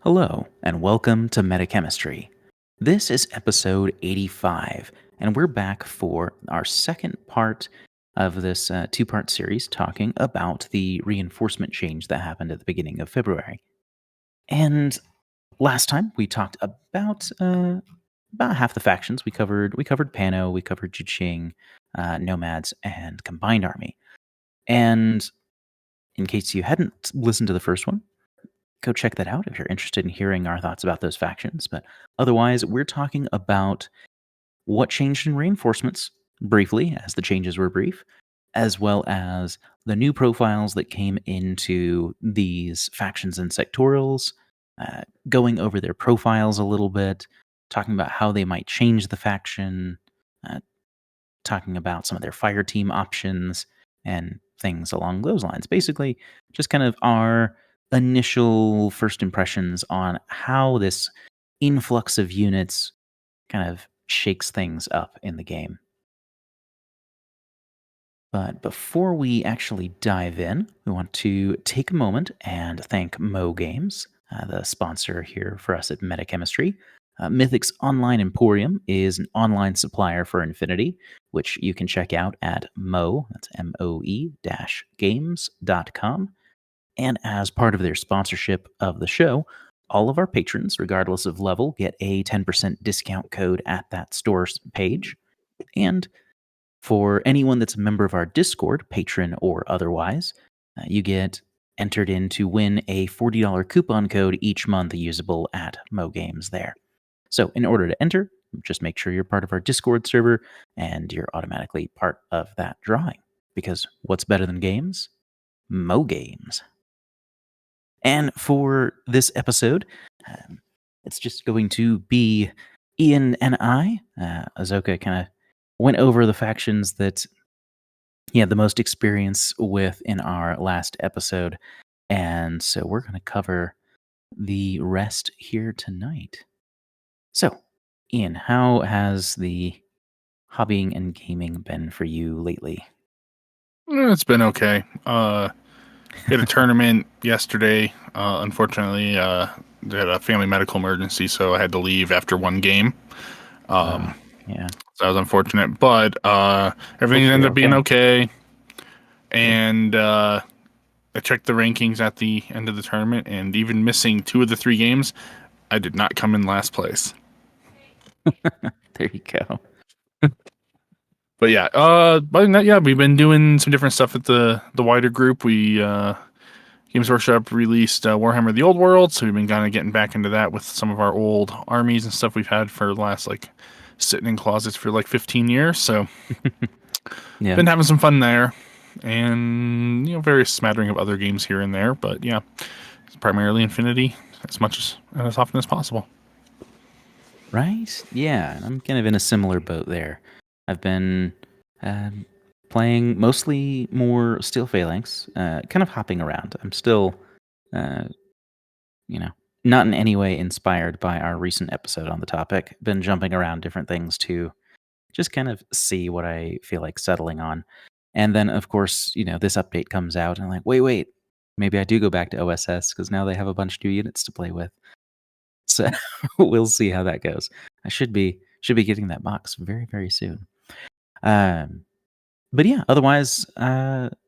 Hello, and welcome to Metachemistry. This is episode 85, and we're back for our second part of this two-part series talking about the reinforcement change that happened at the beginning of February. And last time we talked about half the factions. We covered Pano, we covered Juching, Nomads, and Combined Army. And in case you hadn't listened to the first one, go check that out if you're interested in hearing our thoughts about those factions. But otherwise, we're talking about what changed in reinforcements briefly, as the changes were brief, as well as the new profiles that came into these factions and sectorials, going over their profiles a little bit, talking about how they might change the faction, uh, talking about some of their fire team options and things along those lines. Basically, just kind of our initial first impressions on how this influx of units kind of shakes things up in the game. But before we actually dive in, we want to take a moment and thank Mo Games, the sponsor here for us at Metachemistry. Mythic's Online Emporium is an online supplier for Infinity, which you can check out at that's MOE games.com. And as part of their sponsorship of the show, all of our patrons, regardless of level, get a 10% discount code at that store page. And for anyone that's a member of our Discord, patron or otherwise, you get entered in to win a $40 coupon code each month usable at Mo Games there. So in order to enter, just make sure you're part of our Discord server and you're automatically part of that drawing. Because what's better than games? Mo Games. And for this episode, it's just going to be Ian and I. Azoka kind of went over the factions that he had the most experience with in our last episode. And so we're going to cover the rest here tonight. So, Ian, how has the hobbying and gaming been for you lately? It's been okay. Hit a tournament yesterday. Unfortunately, they had a family medical emergency, so I had to leave after one game. Yeah. So that was unfortunate, but everything ended up being okay. And I checked the rankings at the end of the tournament, and even missing 2 of the 3 games, I did not come in last place. There you go. But yeah, other than that, yeah, we've been doing some different stuff at the wider group. We Games Workshop released Warhammer: The Old World, so we've been kind of getting back into that with some of our old armies and stuff we've had for the last, sitting in closets for 15 years. So Yeah. been having some fun there, and various smattering of other games here and there. But yeah, it's primarily Infinity as much as often as possible. Right? Yeah, I'm kind of in a similar boat there. I've been playing mostly more Steel Phalanx, kind of hopping around. I'm still, uh, not in any way inspired by our recent episode on the topic. Been jumping around different things to just kind of see what I feel like settling on. And then, of course, this update comes out, and I'm like, wait, maybe I do go back to OSS because now they have a bunch of new units to play with. So we'll see how that goes. I should be getting that box very, very soon. But yeah, otherwise,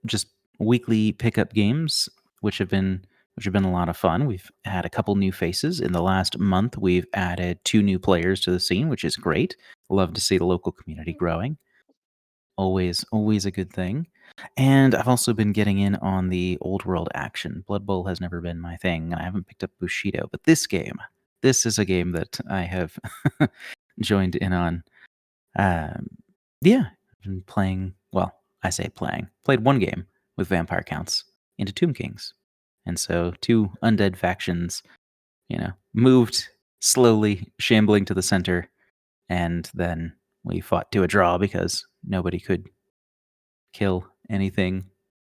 just weekly pickup games, which have been a lot of fun. We've had a couple new faces in the last month. We've added 2 new players to the scene, which is great. Love to see the local community growing. Always a good thing. And I've also been getting in on the old world action. Blood Bowl has never been my thing, and I haven't picked up Bushido. But this is a game that I have joined in on. Yeah, I've been playing. Well, I say playing. Played one game with Vampire Counts into Tomb Kings, and so 2 undead factions, moved slowly, shambling to the center, and then we fought to a draw because nobody could kill anything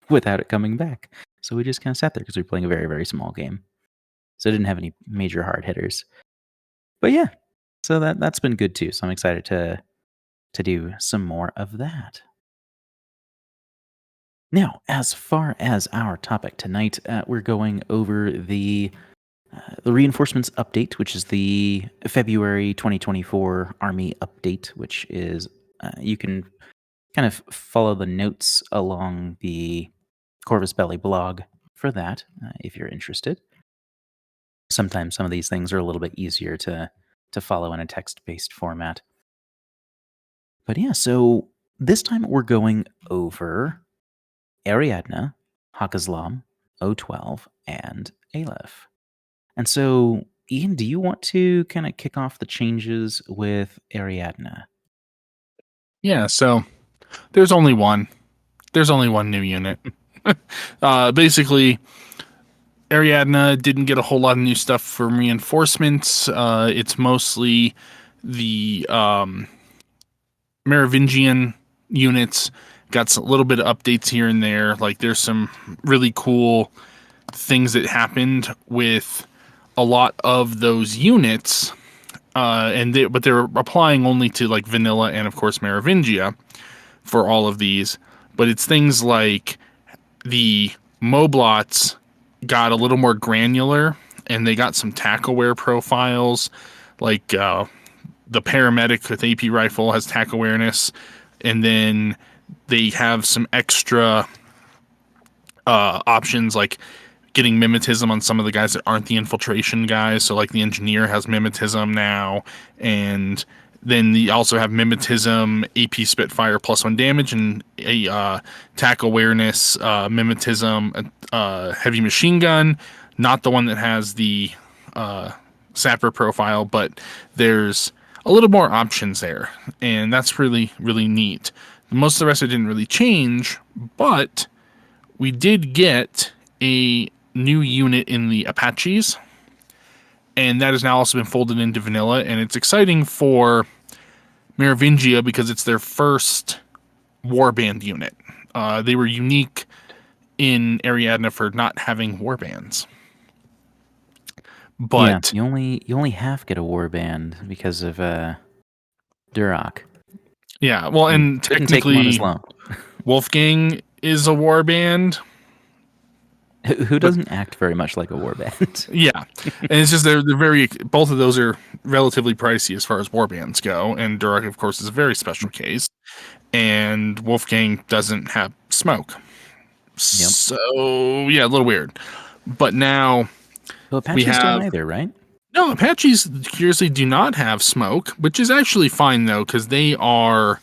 without it coming back. So we just kind of sat there because we were playing a very, very small game. So it didn't have any major hard hitters. But yeah, so that's been good too. So I'm excited to do some more of that. Now, as far as our topic tonight, we're going over the the reinforcements update, which is the February 2024 Army update, which is you can kind of follow the notes along the Corvus Belly blog for that if you're interested. Sometimes some of these things are a little bit easier to follow in a text-based format. But yeah, so this time we're going over Ariadne, Hakazlam, O12, and Aleph. And so, Ian, do you want to kind of kick off the changes with Ariadne? Yeah, so there's only one. There's only one new unit. Basically, Ariadne didn't get a whole lot of new stuff from reinforcements. It's mostly the Merovingian units. Got a little bit of updates here and there. Like there's some really cool things that happened with a lot of those units, but they're applying only to like vanilla and of course Merovingia for all of these. But it's things like the Moblots got a little more granular, and they got some tack aware profiles, like the paramedic with AP rifle has tack awareness, and then they have some extra options like getting mimetism on some of the guys that aren't the infiltration guys. So like the engineer has mimetism now, and then you also have mimetism, AP Spitfire +1 damage, and a tack awareness, mimetism, heavy machine gun. Not the one that has the sapper profile, but there's a little more options there, and that's really, really neat. Most of the rest of it didn't really change, but we did get a new unit in the Apaches, and that has now also been folded into vanilla, and it's exciting for Merovingia because it's their first warband unit. They were unique in Ariadne for not having warbands. But yeah, you only half get a warband because of Duroc. yeah, well, and Couldn't take him on his technically loan. Wolfgang is a warband. Who doesn't act very much like a warband? Yeah, and it's just they're very, both of those are relatively pricey as far as warbands go, and Duroc, of course, is a very special case, and Wolfgang doesn't have smoke. Yep. So yeah, a little weird. But now Well, Apaches don't either, right? no, Apaches curiously do not have smoke, which is actually fine though, because they are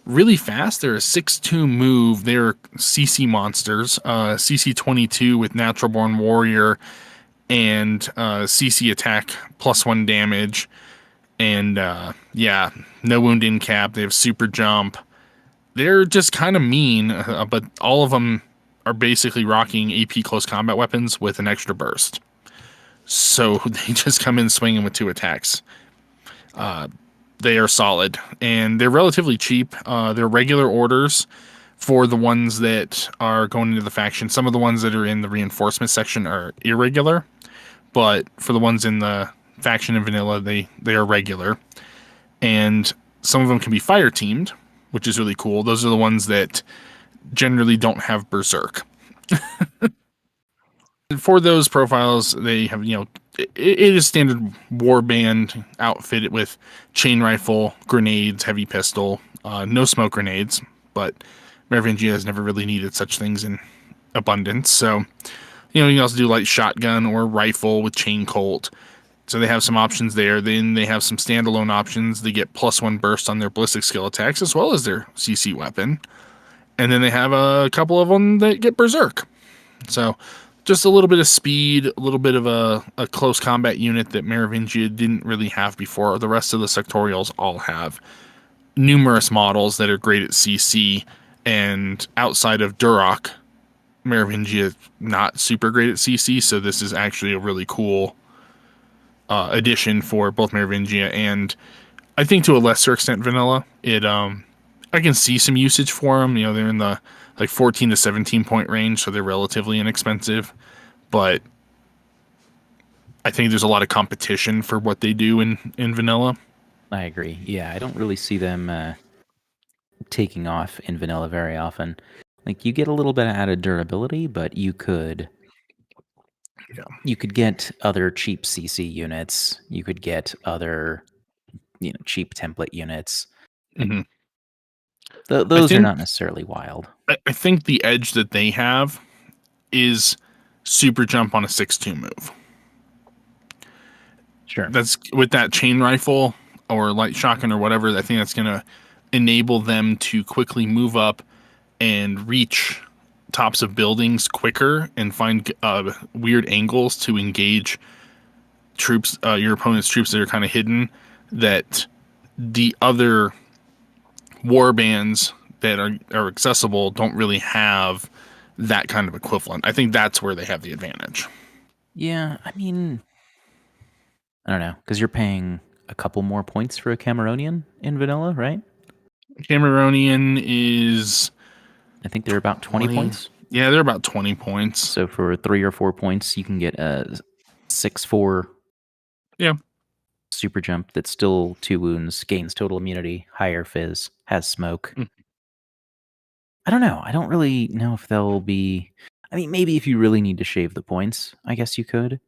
really fast. They're a 6-2 move. They're CC monsters. CC 22 with Natural Born Warrior and CC attack +1 damage. And yeah, no wound in cap. They have super jump. They're just kind of mean, but all of them are basically rocking AP close combat weapons with an extra burst. So they just come in swinging with 2 attacks. They are solid, and they're relatively cheap. They're regular orders for the ones that are going into the faction. Some of the ones that are in the reinforcement section are irregular, but for the ones in the faction and vanilla, they are regular. And some of them can be fire teamed, which is really cool. Those are the ones that generally don't have berserk. For those profiles, they have, it is standard warband outfitted with chain rifle, grenades, heavy pistol, no smoke grenades, but Merovingia has never really needed such things in abundance. So, you can also do light shotgun or rifle with chain colt. So they have some options there. Then they have some standalone options. They get +1 burst on their ballistic skill attacks as well as their CC weapon. And then they have a couple of them that get berserk. So just a little bit of speed, a little bit of a close combat unit that Merovingia didn't really have before. The rest of the Sectorials all have numerous models that are great at CC, and outside of Duroc, Merovingia not super great at CC, so this is actually a really cool addition for both Merovingia and I think to a lesser extent vanilla. I can see some usage for them. They're in the like 14 to 17 point range, so they're relatively inexpensive. But I think there's a lot of competition for what they do in vanilla. I agree. Yeah, I don't really see them taking off in vanilla very often. Like, you get a little bit of added durability, but you could Yeah. You could get other cheap CC units. You could get other, cheap template units. Mhm. I Those are think not necessarily wild. I think the edge that they have is super jump on a 6-2 move. Sure. That's with that chain rifle or light shotgun or whatever. I think that's going to enable them to quickly move up and reach tops of buildings quicker and find weird angles to engage troops, your opponent's troops that are kind of hidden, that the other war bands that are accessible don't really have that kind of equivalent. I think that's where they have the advantage. Yeah, I mean, I don't know, because you're paying a couple more points for a Cameronian in vanilla, right? Cameronian is I think they're about 20 20. points. Yeah, they're about 20 points. So for 3 or 4 points, you can get a 6/4 Yeah. super jump that's still 2 wounds, gains total immunity, higher fizz, has smoke. Mm. I don't know. I don't really know if they'll be. I mean, maybe if you really need to shave the points, I guess you could.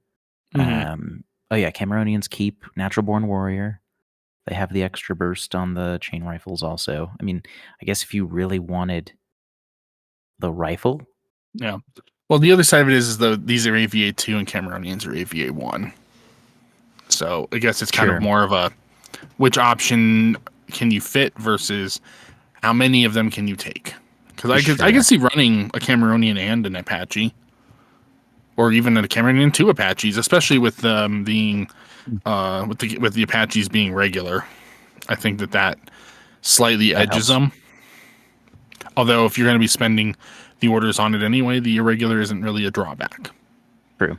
Mm-hmm. Oh yeah, Cameronians keep Natural Born Warrior. They have the extra burst on the chain rifles also. I mean, I guess if you really wanted the rifle, Yeah. Well, the other side of it is though these are AVA 2 and Cameronians are AVA 1. So I guess it's kind of sure, more of a which option can you fit versus how many of them can you take? Because I could sure, see running a Cameronian and an Apache, or even a Cameronian and 2 Apaches, especially with them being with the Apaches being regular. I think that slightly that edges helps. them. Although if you're going to be spending the orders on it anyway, the irregular isn't really a drawback. True.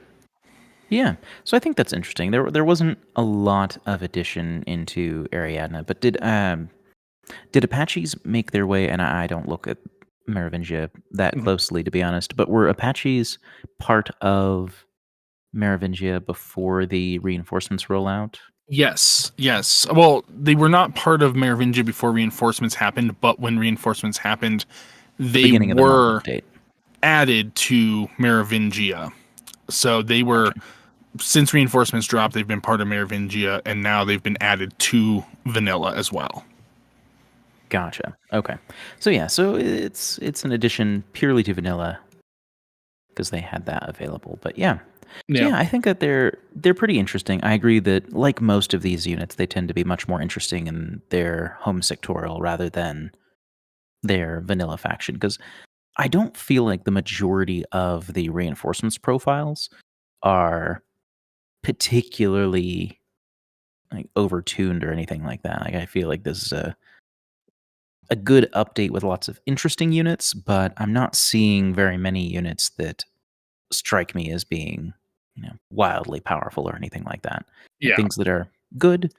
Yeah. So I think that's interesting. There wasn't a lot of addition into Ariadne, but did Apaches make their way? And I don't look at Merovingia that closely, to be honest. But were Apaches part of Merovingia before the reinforcements rollout? Yes, yes. Well, they were not part of Merovingia before reinforcements happened, but when reinforcements happened, The they beginning of the month were update. added to Merovingia. So they were, Gotcha. since reinforcements dropped, they've been part of Merovingia, and now they've been added to Vanilla as well. Gotcha. Okay. So yeah, so it's an addition purely to vanilla because they had that available. But yeah. So Yeah. yeah, I think that they're pretty interesting. I agree that like most of these units, they tend to be much more interesting in their home sectorial rather than their vanilla faction because I don't feel like the majority of the reinforcements profiles are particularly like overtuned or anything like that. Like I feel like this is a good update with lots of interesting units, but I'm not seeing very many units that strike me as being, wildly powerful or anything like that. Like Yeah. things that are good,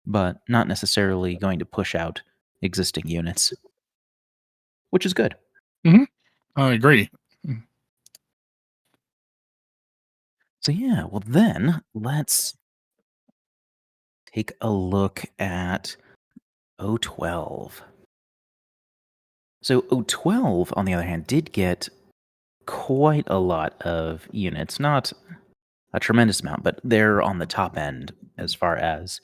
but not necessarily going to push out existing units, which is good. Hmm. I agree. So yeah, well then let's take a look at O12. So O12, on the other hand, did get quite a lot of units, not a tremendous amount, but they're on the top end as far as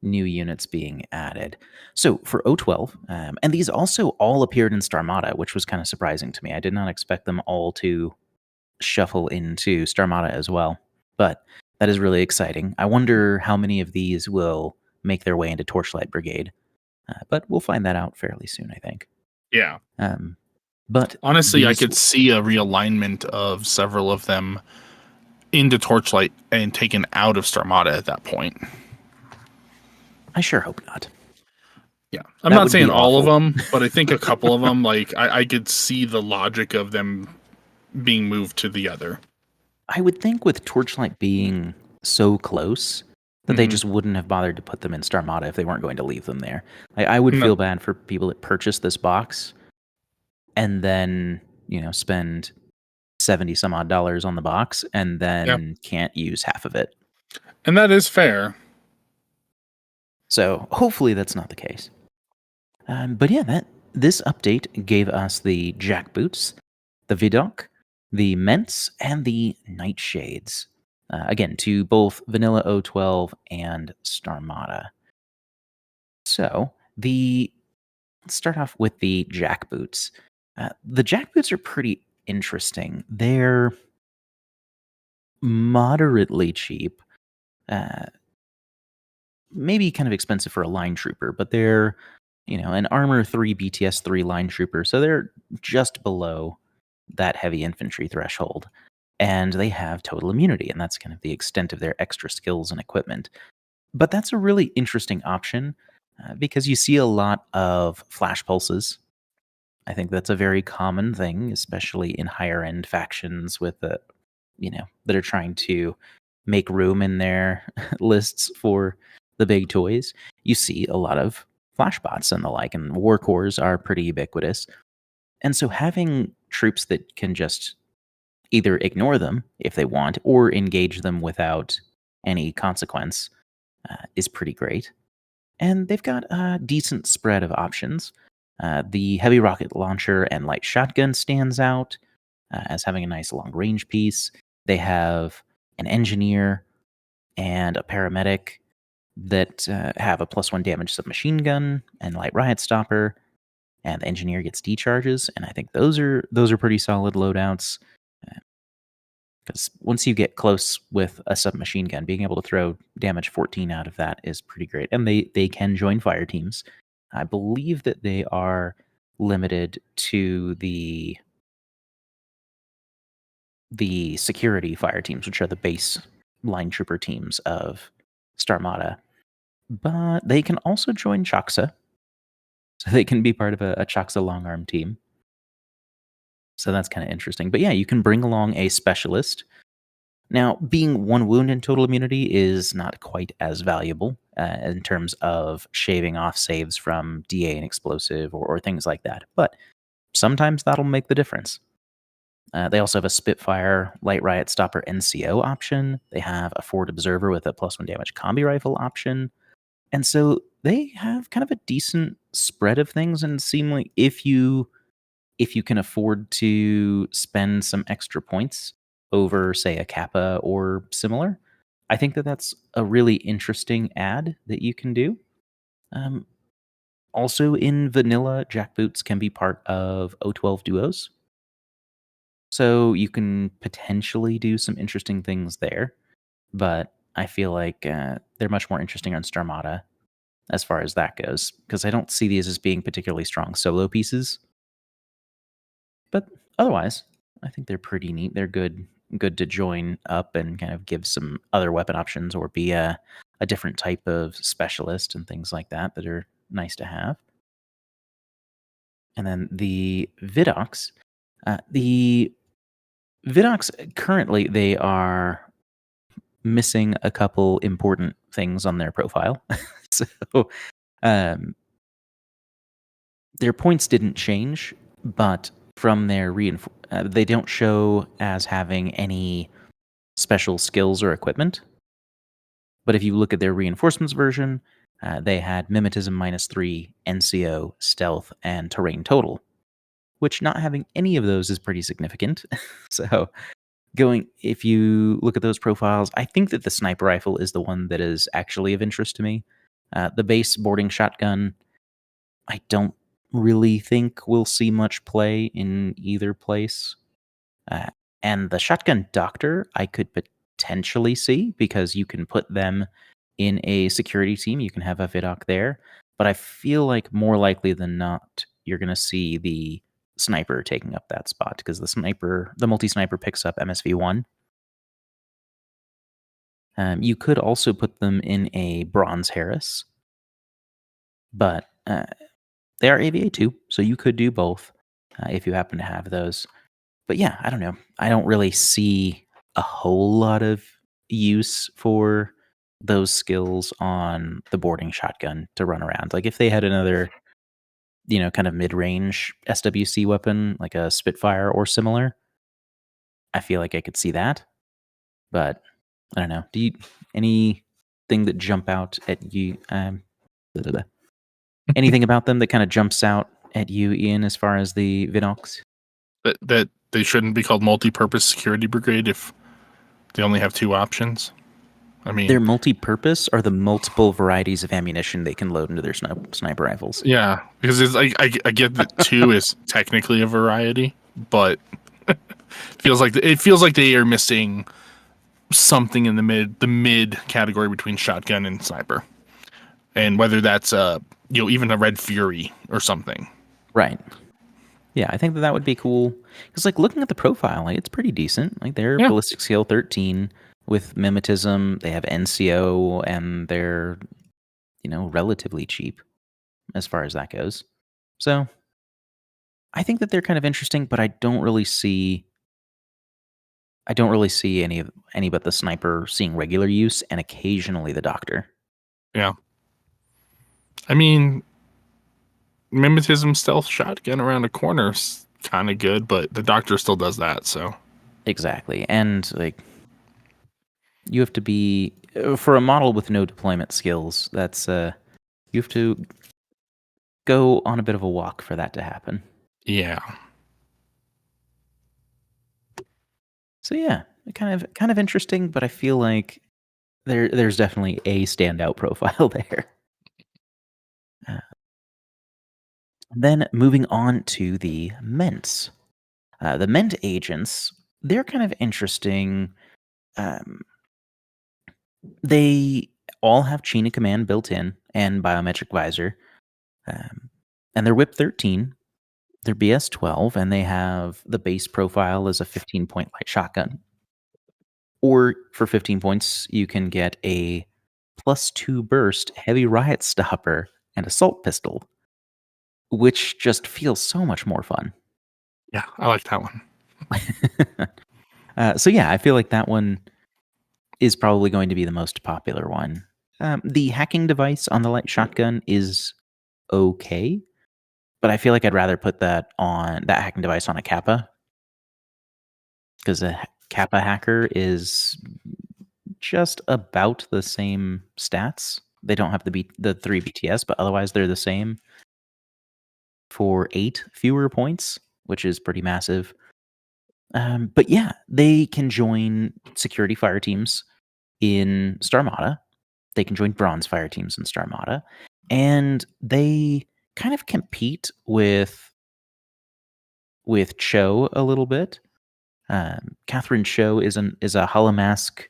new units being added. So for O12, and these also all appeared in Starmada, which was kind of surprising to me. I did not expect them all to shuffle into Starmada as well, but that is really exciting. I wonder how many of these will make their way into Torchlight Brigade, but we'll find that out fairly soon, I think. Yeah. Um, but Honestly, I these, could see a realignment of several of them into Torchlight and taken out of Starmada at that point. I sure hope not. Yeah, I'm That not would saying be all of awful. them, but I think a couple of them, like I could see the logic of them being moved to the other. I would think with Torchlight being so close that they Hmm. just wouldn't have bothered to put them in Starmada if they weren't going to leave them there. I would No, feel bad for people that purchase this box and then, spend 70 some odd dollars on the box and yeah, then can't use half of it. and that is fair. So hopefully that's not the case. But yeah, this update gave us the jackboots, the Vidocq, the Ments, and the Nightshades. again, to both Vanilla O12 and Starmada. So let's start off with the jackboots. The jackboots are pretty interesting. They're moderately cheap, uh, maybe kind of expensive for a line trooper, but they're an armor 3 BTS 3 line trooper, so they're just below that heavy infantry threshold. And they have total immunity, and that's kind of the extent of their extra skills and equipment. But that's a really interesting option because you see a lot of flash pulses. I think that's a very common thing, especially in higher end factions with that are trying to make room in their lists for the big toys. You see a lot of flashbots and the like, and war cores are pretty ubiquitous. And so having troops that can just either ignore them if they want or engage them without any consequence is pretty great. And they've got a decent spread of options. The heavy rocket launcher and light shotgun stands out as having a nice long range piece. They have an engineer and a paramedic that have a +1 damage submachine gun and light riot stopper, and the engineer gets decharges, and I think those are pretty solid loadouts. Because once you get close with a submachine gun, being able to throw damage 14 out of that is pretty great. And they can join fire teams. I believe that they are limited to the security fire teams, which are the base line trooper teams of Starmada. But they can also join Choxa. So they can be part of a Choxa long arm team. So that's kind of interesting. But yeah, you can bring along a specialist. Now, being 1 wound in total immunity is not quite as valuable in terms of shaving off saves from DA and explosive or things like that. But sometimes that'll make the difference. They also have a Spitfire Light Riot Stopper NCO option. They have a Forward Observer with a +1 damage combi rifle option. And so they have kind of a decent spread of things, and seem like if you can afford to spend some extra points over, say, a Kappa or similar, I think that that's a really interesting ad that you can do. Um, Also, in vanilla, jackboots can be part of O12 duos. So you can potentially do some interesting things there. But I feel like they're much more interesting on Starmada as far as that goes, because I don't see these as being particularly strong solo pieces. But otherwise, I think they're pretty neat. They're good to join up and kind of give some other weapon options or be a different type of specialist and things like that are nice to have. And then the Vidocs. The Vidocs currently they are missing a couple important things on their profile. So um, their points didn't change, but from their they don't show as having any special skills or equipment. But if you look at their reinforcements version, they had mimetism -3, NCO, stealth, and terrain total, which not having any of those is pretty significant. So if you look at those profiles, I think that the sniper rifle is the one that is actually of interest to me. The base boarding shotgun, I don't really think we'll see much play in either place. Uh, and the shotgun doctor, I could potentially see because you can put them in a security team. You can have a Vidoc there. But I feel like more likely than not, you're going to see the sniper taking up that spot because the multi sniper picks up MSV1. You could also put them in a Bronze Harris, but they are AVA too, so you could do both if you happen to have those. But yeah, I don't know. I don't really see a whole lot of use for those skills on the boarding shotgun to run around. Like if they had another, kind of mid-range SWC weapon, like a Spitfire or similar, I feel like I could see that. But I don't know. Do you anything that jump out at you? Blah, blah, blah. Anything about them that kind of jumps out at you, Ian, as far as the Vinox? That they shouldn't be called multi-purpose security brigade if They only have two options. I Their mean, multi-purpose are the multiple varieties of ammunition they can load into their sniper rifles. yeah, because it's like I get that two is technically a variety, but it feels like they are missing something in the mid category between shotgun and sniper, and whether that's even a Red Fury or something. Right. Yeah, I think that would be cool. Because, like, looking at the profile, like, it's pretty decent. Like, they're Yeah, ballistic skill 13 with mimetism. They have NCO, and they're, relatively cheap as far as that goes. So, I think that they're kind of interesting, but I don't really see any but the sniper seeing regular use and occasionally the doctor. yeah. I mean, mimetism stealth shotgun around a corner is kind of good, but the doctor still does that. So Exactly. And, like, you have to be for a model with no deployment skills, that's you have to go on a bit of a walk for that to happen. yeah, So yeah, kind of interesting, but I feel like there's definitely a standout profile there. Uh, then moving on to the Ments. The Ment agents, they're kind of interesting. Um, they all have chain of command built in and biometric visor. And they're whip 13, they're BS 12, and they have the base profile as a 15-point light shotgun. Or for 15 points, you can get a +2 burst heavy riot stopper and assault pistol, which just feels so much more fun. yeah, I like that one. So yeah, I feel like that one is probably going to be the most popular one. The hacking device on the light shotgun is okay, but I feel like I'd rather put that hacking device on a Kappa, because a Kappa hacker is just about the same stats. They don't have the 3 BTS, but otherwise they're the same for 8 fewer points, which is pretty massive. But yeah, they can join security fire teams in Starmada. They can join bronze fire teams in Starmada, and they kind of compete with Cho a little bit. Catherine Cho is a Holomask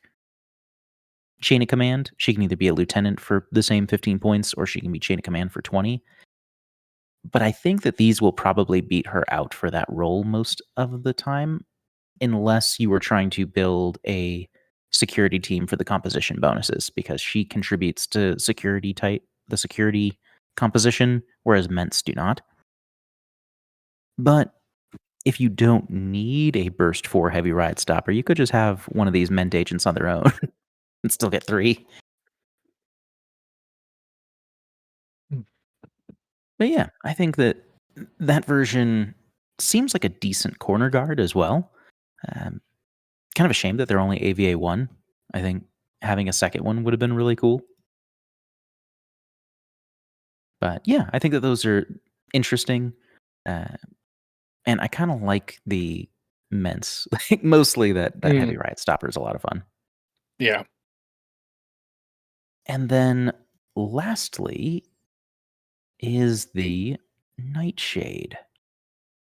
chain of command. She can either be a lieutenant for the same 15 points, or she can be chain of command for 20. But I think that these will probably beat her out for that role most of the time, unless you were trying to build a security team for the composition bonuses, because she contributes to the security composition, whereas Ments do not. But if you don't need a burst 4 heavy riot stopper, you could just have one of these Ment agents on their own and still get 3. But yeah, I think that version seems like a decent corner guard as well. Um, Kind of a shame that they're only AVA 1. I think having a second one would have been really cool. But yeah, I think that those are interesting. Uh, and I kind of like the Ments. Like, mostly that Mm, heavy riot stopper is a lot of fun. yeah. And then lastly is the Nightshade.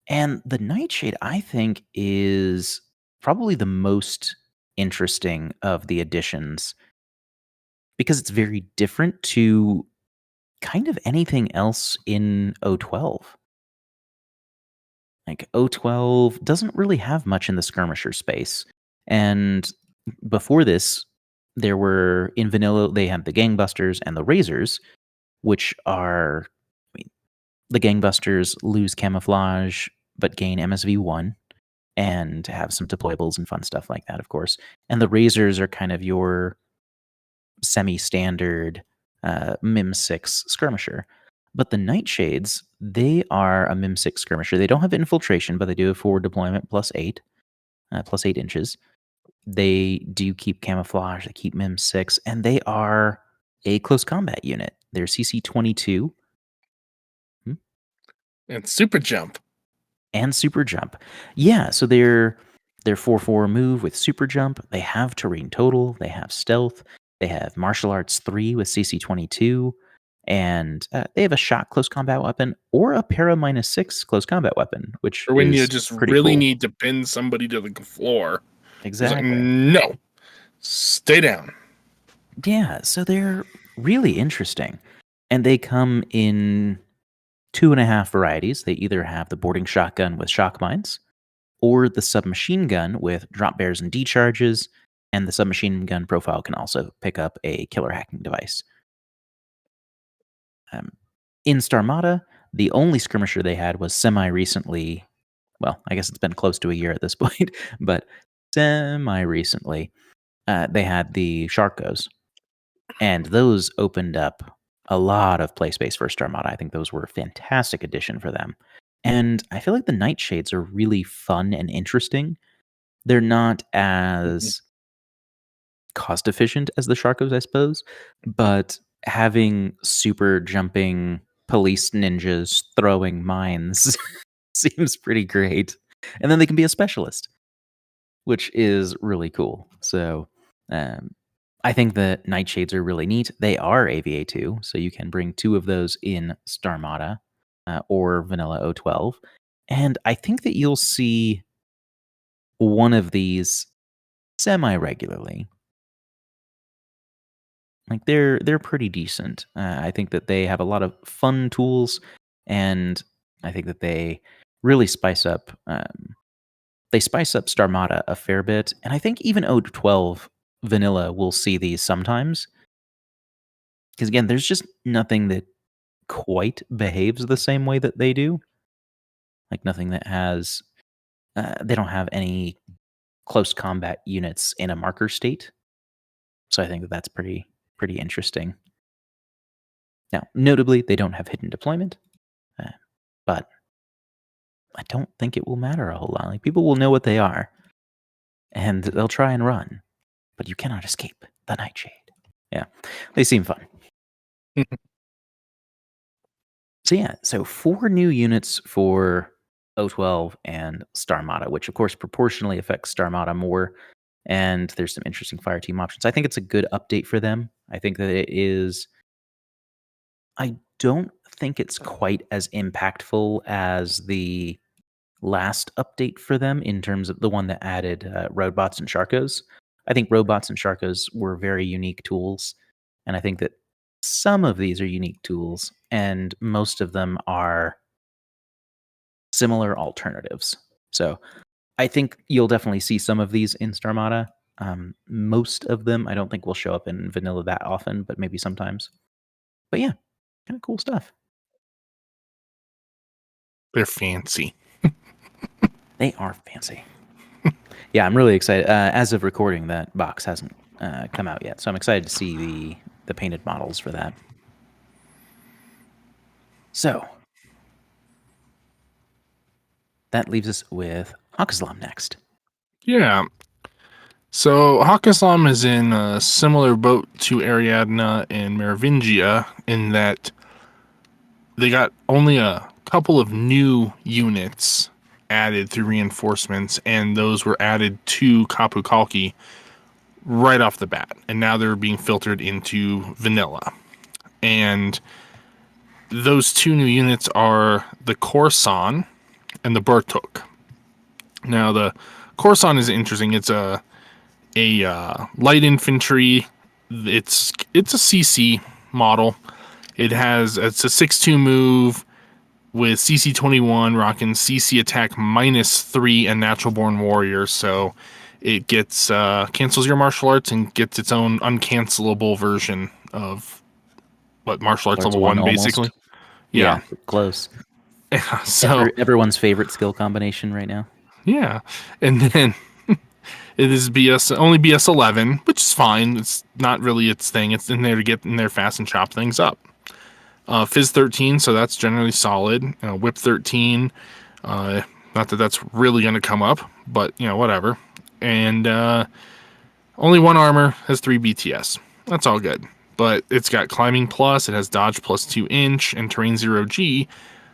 And the Nightshade, I think, is probably the most interesting of the additions, because it's very different to kind of anything else in O12. Like, O12 doesn't really have much in the skirmisher space. And before this, there were in vanilla, they had the gangbusters and the razors, which are, I mean, the gangbusters lose camouflage but gain MSV1 and have some deployables and fun stuff like that, of course. And the razors are kind of your semi-standard Mim 6 skirmisher. But the Nightshades, they are a Mim 6 skirmisher. They don't have infiltration, but they do have forward deployment plus 8 inches. They do keep camouflage, they keep Mim 6, and they are a close combat unit. They're CC 22. And super jump. And super jump. Yeah, so they're They're 4/4 move with super jump. They have terrain total. They have stealth. They have martial arts 3 with CC 22. And they have a shot close combat weapon or a para -6 close combat weapon, which Or when you is just pretty really cool. need to pin somebody to the floor. It's like, Exactly. no, stay down. Yeah, so they're really interesting. And they come in 2.5 varieties. They either have the boarding shotgun with shock mines, or the submachine gun with drop bears and decharges, and the submachine gun profile can also pick up a killer hacking device. Um, in Starmada, the only skirmisher they had was semi recently. Well, I guess it's been close to a year at this point, but semi recently, they had the Sharkos, and those opened up a lot of play space for Starmada. I think those were a fantastic addition for them. And I feel like the Nightshades are really fun and interesting. They're not as cost efficient as the Sharkos, I suppose, but having super jumping police ninjas throwing mines seems pretty great. And then they can be a specialist, which is really cool. So um, I think the Nightshades are really neat. They are AVA2, so you can bring 2 of those in Starmada or Vanilla O12. And I think that you'll see one of these semi regularly. Like they're pretty decent. I think that they have a lot of fun tools, and I think that they really spice up. They spice up Starmada a fair bit, and I think even O12 vanilla will see these sometimes. Because again, there's just nothing that quite behaves the same way that they do. Like nothing that has. They don't have any close combat units in a marker state, so I think that that's pretty interesting. Now, notably, they don't have hidden deployment, uh, but I don't think it will matter a whole lot. Like people will know what they are, and they'll try and run, but you cannot escape the Nightshade. Yeah, they seem fun. So yeah, so 4 new units for O12 and Starmada, which of course proportionally affects Starmada more. And there's some interesting fire team options. I think it's a good update for them. I think that it is. I don't think it's quite as impactful as the last update for them in terms of the one that added robots and Sharkos. I think robots and Sharkos were very unique tools, and I think that some of these are unique tools, and most of them are similar alternatives. So I think you'll definitely see some of these in Starmada. Most of them, I don't think will show up in vanilla that often, but maybe sometimes. But yeah, kind of cool stuff. They're fancy. They are fancy. Yeah, I'm really excited. As of recording, that box hasn't come out yet, so I'm excited to see the painted models for that. So that leaves us with Hakazlam next. Yeah. So Hakaslam is in a similar boat to Ariadna and Merovingia in that they got only a couple of new units added through reinforcements, and those were added to Kapu Kalki right off the bat. And now they're being filtered into vanilla. And those 2 new units are the Korsan and the Bertuk. Now the Korsan is interesting. It's a light infantry. It's a CC model. It's a 6/2 move with CC 21 rocking CC attack -3 and natural born warriors. So it gets cancels your martial arts and gets its own uncancelable version of what martial arts level 1 basically. Yeah, Yeah. close. So Everyone's favorite skill combination right now. yeah, and then it is only BS 11, which is fine. It's not really its thing. It's in there to get in there fast and chop things up. Fizz 13, so that's generally solid. Whip 13, not that that's really going to come up, but whatever. And only 1 armor, has 3 BTS. That's all good. But it's got climbing plus, it has dodge plus 2 inch, and terrain 0G,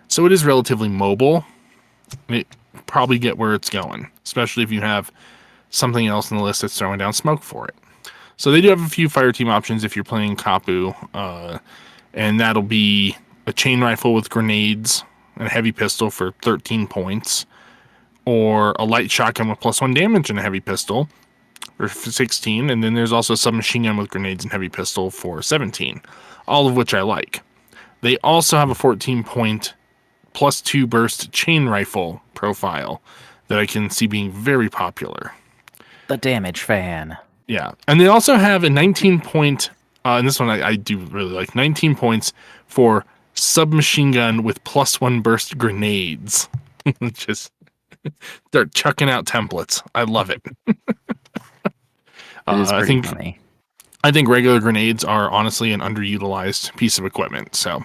so it is relatively mobile. probably get where it's going, especially if you have something else in the list that's throwing down smoke for it. So they do have a few fire team options if you're playing Kapu, and that'll be a chain rifle with grenades and a heavy pistol for 13 points, or a light shotgun with +1 damage and a heavy pistol for 16, and then there's also a submachine gun with grenades and heavy pistol for 17, all of which I like. They also have a 14-point +2 burst chain rifle profile that I can see being very popular. The damage fan. Yeah, and they also have a 19-point, and this one I do really like, 19 points for submachine gun with +1 burst grenades. Just they're chucking out templates. I love it. It is pretty funny. I think regular grenades are honestly an underutilized piece of equipment, so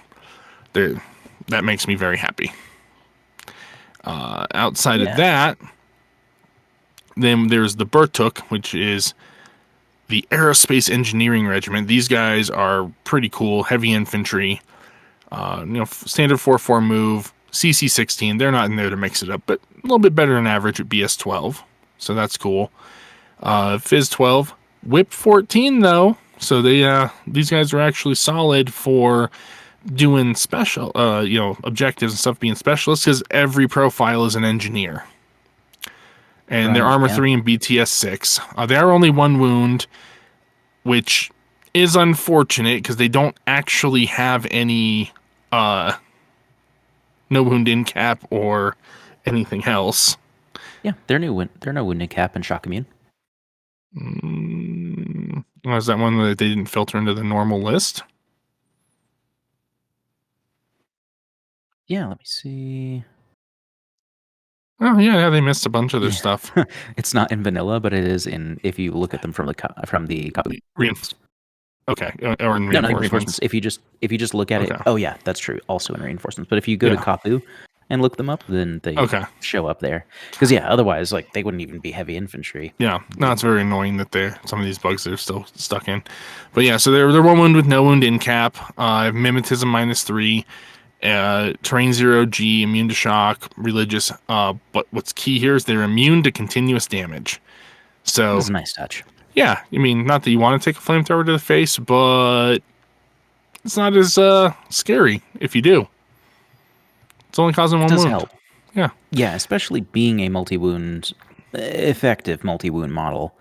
that makes me very happy. Outside of that, then there's the Bertuk, which is the Aerospace Engineering Regiment. These guys are pretty cool, heavy infantry, standard 4-4 move, CC-16. They're not in there to mix it up, but a little bit better than average at BS-12, so that's cool. Phys-12, Whip 14 though, so these guys are actually solid for doing special, objectives and stuff, being specialists, because every profile is an engineer. And they're Armor 3 and BTS 6. They are only 1 wound, which is unfortunate because they don't actually have any no wound in cap or anything else. Yeah, they're no wound in cap and shock immune. Was that one that they didn't filter into the normal list? Yeah, let me see. Oh yeah, they missed a bunch of their stuff. It's not in vanilla, but it is in. If you look at them from the copy. Okay, or in reinforcements. If you just look at it, oh yeah, that's true. Also in reinforcements, but if you go to Kapu and look them up, then they show up there. Because otherwise, like they wouldn't even be heavy infantry. Yeah, no, it's very annoying that some of these bugs are still stuck in. But yeah, so they're 1 wound with no wound in cap. Mimetism -3. Terrain 0G, immune to shock, religious. But what's key here is they're immune to continuous damage. So that's a nice touch. Yeah, I mean, not that you want to take a flamethrower to the face, but it's not as scary if you do. It's only causing 1 wound. Help. Yeah, especially being a effective multi-wound model.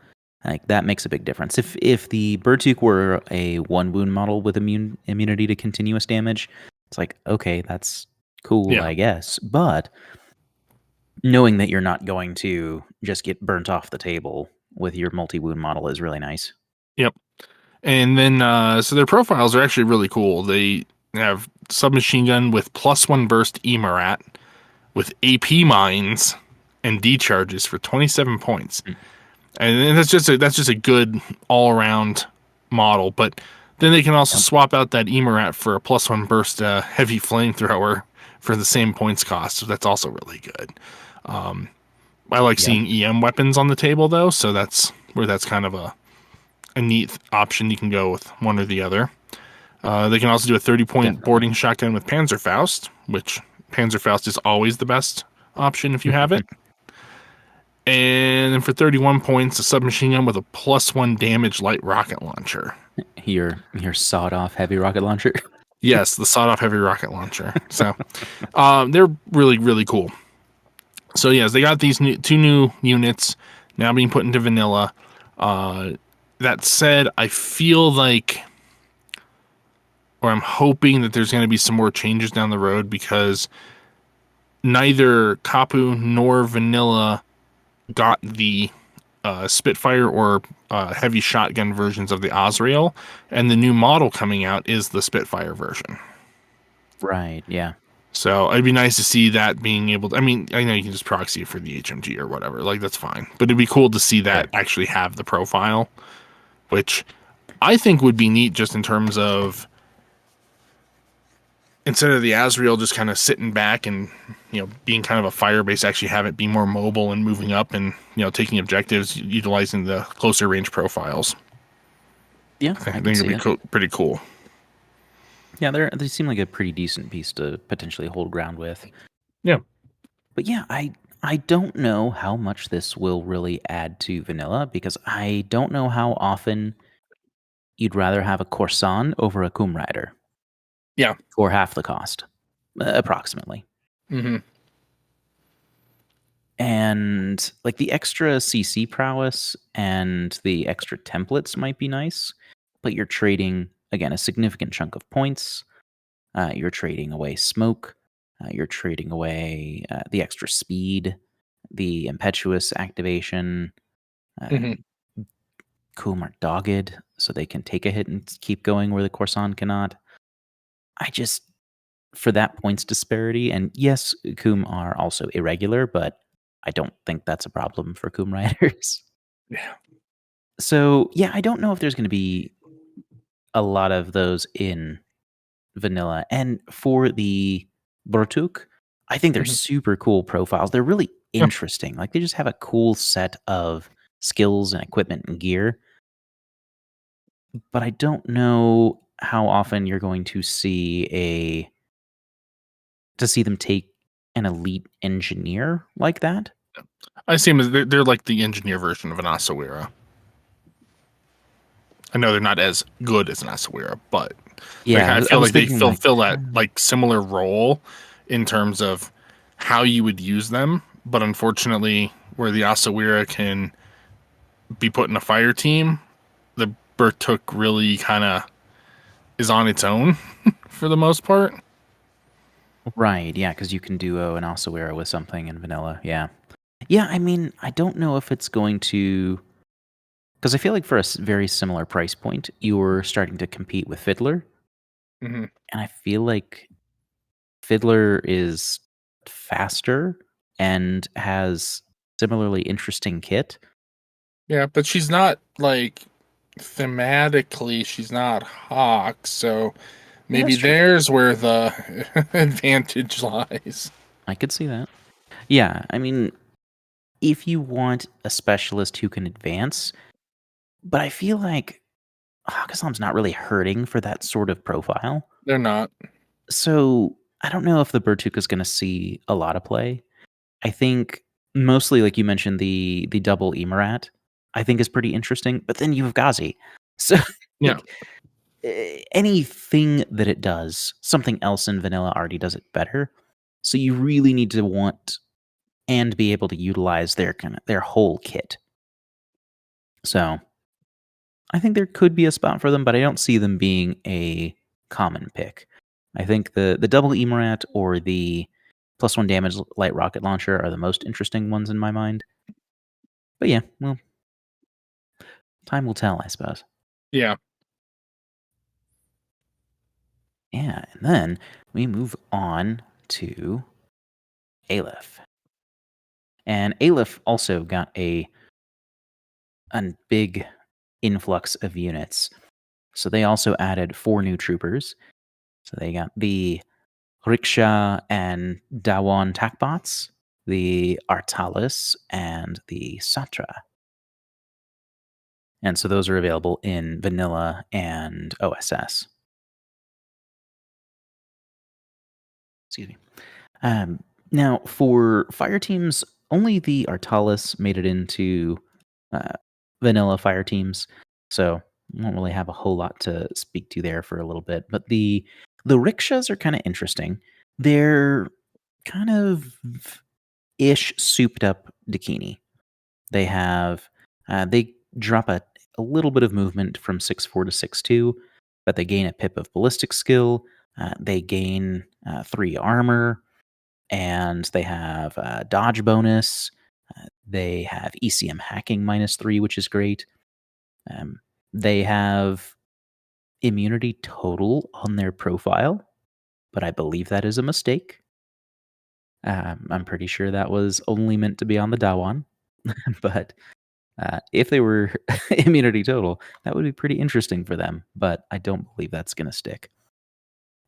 Like that makes a big difference. If the Bertuk were a 1 wound model with immunity to continuous damage, it's like, okay, that's cool, I guess. But knowing that you're not going to just get burnt off the table with your multi-wound model is really nice. Yep. And then, so their profiles are actually really cool. They have submachine gun with +1 burst EMRAT with AP mines and decharges for 27 points. And that's just a good all-around model. But then they can also swap out that EMRAT for a +1 burst heavy flamethrower for the same points cost. So that's also really good. I like seeing EM weapons on the table though, so that's kind of a neat option. You can go with one or the other. They can also do a 30-point boarding shotgun with Panzerfaust, which Panzerfaust is always the best option if you have it. And then for 31 points, a submachine gun with a +1 damage light rocket launcher. Your sawed-off heavy rocket launcher? Yes, the sawed-off heavy rocket launcher. So they're really, really cool. So yes, they got these 2 new units now being put into vanilla. That said, I feel like, or I'm hoping that there's going to be some more changes down the road, because neither Kapu nor vanilla got the Spitfire or heavy shotgun versions of the Azrael, and the new model coming out is the Spitfire version. Right, yeah. So it'd be nice to see that being able to, I mean, I know you can just proxy it for the HMG or whatever, like that's fine, but it'd be cool to see that actually have the profile, which I think would be neat, just in terms of, instead of the Azrael just kind of sitting back and, being kind of a fire base, actually have it be more mobile and moving up and, taking objectives, utilizing the closer range profiles. Yeah, I think it'd be pretty cool. Yeah, they seem like a pretty decent piece to potentially hold ground with. Yeah. But yeah, I I don't know how much this will really add to vanilla because I don't know how often you'd rather have a Corsan over a Coom Rider Yeah. for half the cost, approximately. Mm-hmm. And like the extra CC prowess and the extra templates might be nice, but you're trading, again, a significant chunk of points. You're trading away smoke. You're trading away the extra speed, the impetuous activation. Mm-hmm. Coom are dogged, so they can take a hit and keep going where the Corsan cannot. I just, for that points disparity, and yes, Coom are also irregular, but I don't think that's a problem for Coom Riders. Yeah. So, yeah, I don't know if there's going to be a lot of those in vanilla. And for the Bortuk, I think they're Mm-hmm. super cool profiles. They're really Yeah. interesting. Like they just have a cool set of skills and equipment and gear. But I don't know how often you're going to see them take an elite engineer like that. I see them as they're like the engineer version of an Asawira. I know they're not as good as an Asawira, but Yeah, I I feel was like they thinking like fill that like similar role in terms of how you would use them. But unfortunately, where the Asawira can be put in a fire team, the Bertuk really kind of is on its own for the most part. right, yeah, because you can duo an Osawara with something in vanilla. Yeah, yeah. I mean, I don't know if it's going to, because I feel like for a very similar price point, you're starting to compete with Fiddler, Mm-hmm. and I feel like Fiddler is faster and has similarly interesting kit. Yeah, but she's not like thematically, she's not Hawk, so Yeah, maybe that's true. there's where the advantage lies. I could see that. Yeah, I mean, if you want a specialist who can advance, but I feel like Hakazam's not really hurting for that sort of profile. They're not. So I don't know if the Bertuk is going to see a lot of play. I think mostly, like you mentioned, the double Emirat, I think is pretty interesting. But then you have Ghazi, so Yeah. like anything that it does, something else in vanilla already does it better. So you really need to want and be able to utilize their whole kit. So I think there could be a spot for them, but I don't see them being a common pick. I think the double Emirat or the +1 damage light rocket launcher are the most interesting ones in my mind. But yeah, well, time will tell, I suppose. Yeah. Yeah, and then we move on to Aleph. And Aleph also got a big influx of units. So they also added 4 new troopers. So they got the Riksha and Dawan Takbots, the Artalis, and the Satra. And so those are available in vanilla and OSS. Excuse me. Now, for fire teams, only the Artalis made it into uh, vanilla fire teams, so won't really have a whole lot to speak to there for a little bit. But the rickshaws are kind of interesting. They're kind of ish souped up Dakini. They drop a little bit of movement from 6-4 to 6-2, but they gain a pip of ballistic skill. They gain 3 armor, and they have dodge bonus. They have ECM hacking -3, which is great. Um, they have immunity total on their profile, but I believe that is a mistake. I'm pretty sure that was only meant to be on the Dawan, but if they were immunity total, that would be pretty interesting for them, but I don't believe that's going to stick.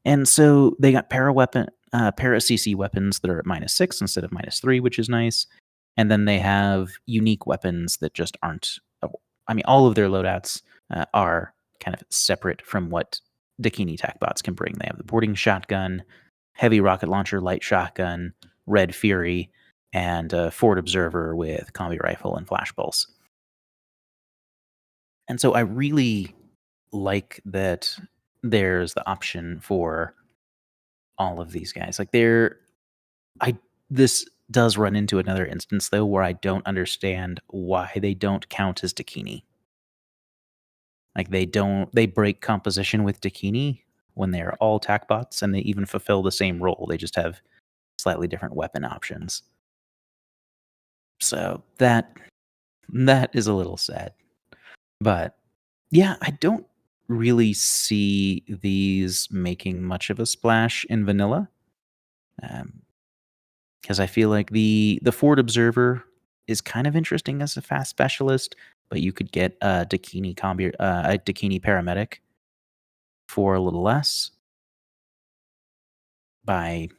And so they got para CC weapons that are at -6 instead of -3, which is nice. And then they have unique weapons that just aren't. I mean, all of their loadouts are kind of separate from what Dakini TACbots can bring. They have the boarding shotgun, heavy rocket launcher, light shotgun, red fury, and a forward observer with combi rifle and flash pulse. And so I really like that there's the option for all of these guys. Like I this does run into another instance though where I don't understand why they don't count as Dakini. Like they break composition with Dakini when they're all tac bots and they even fulfill the same role. They just have slightly different weapon options. So that is a little sad. But yeah, I don't really see these making much of a splash in vanilla. Because I feel like the forward observer is kind of interesting as a fast specialist, but you could get a Dakini paramedic for a little less by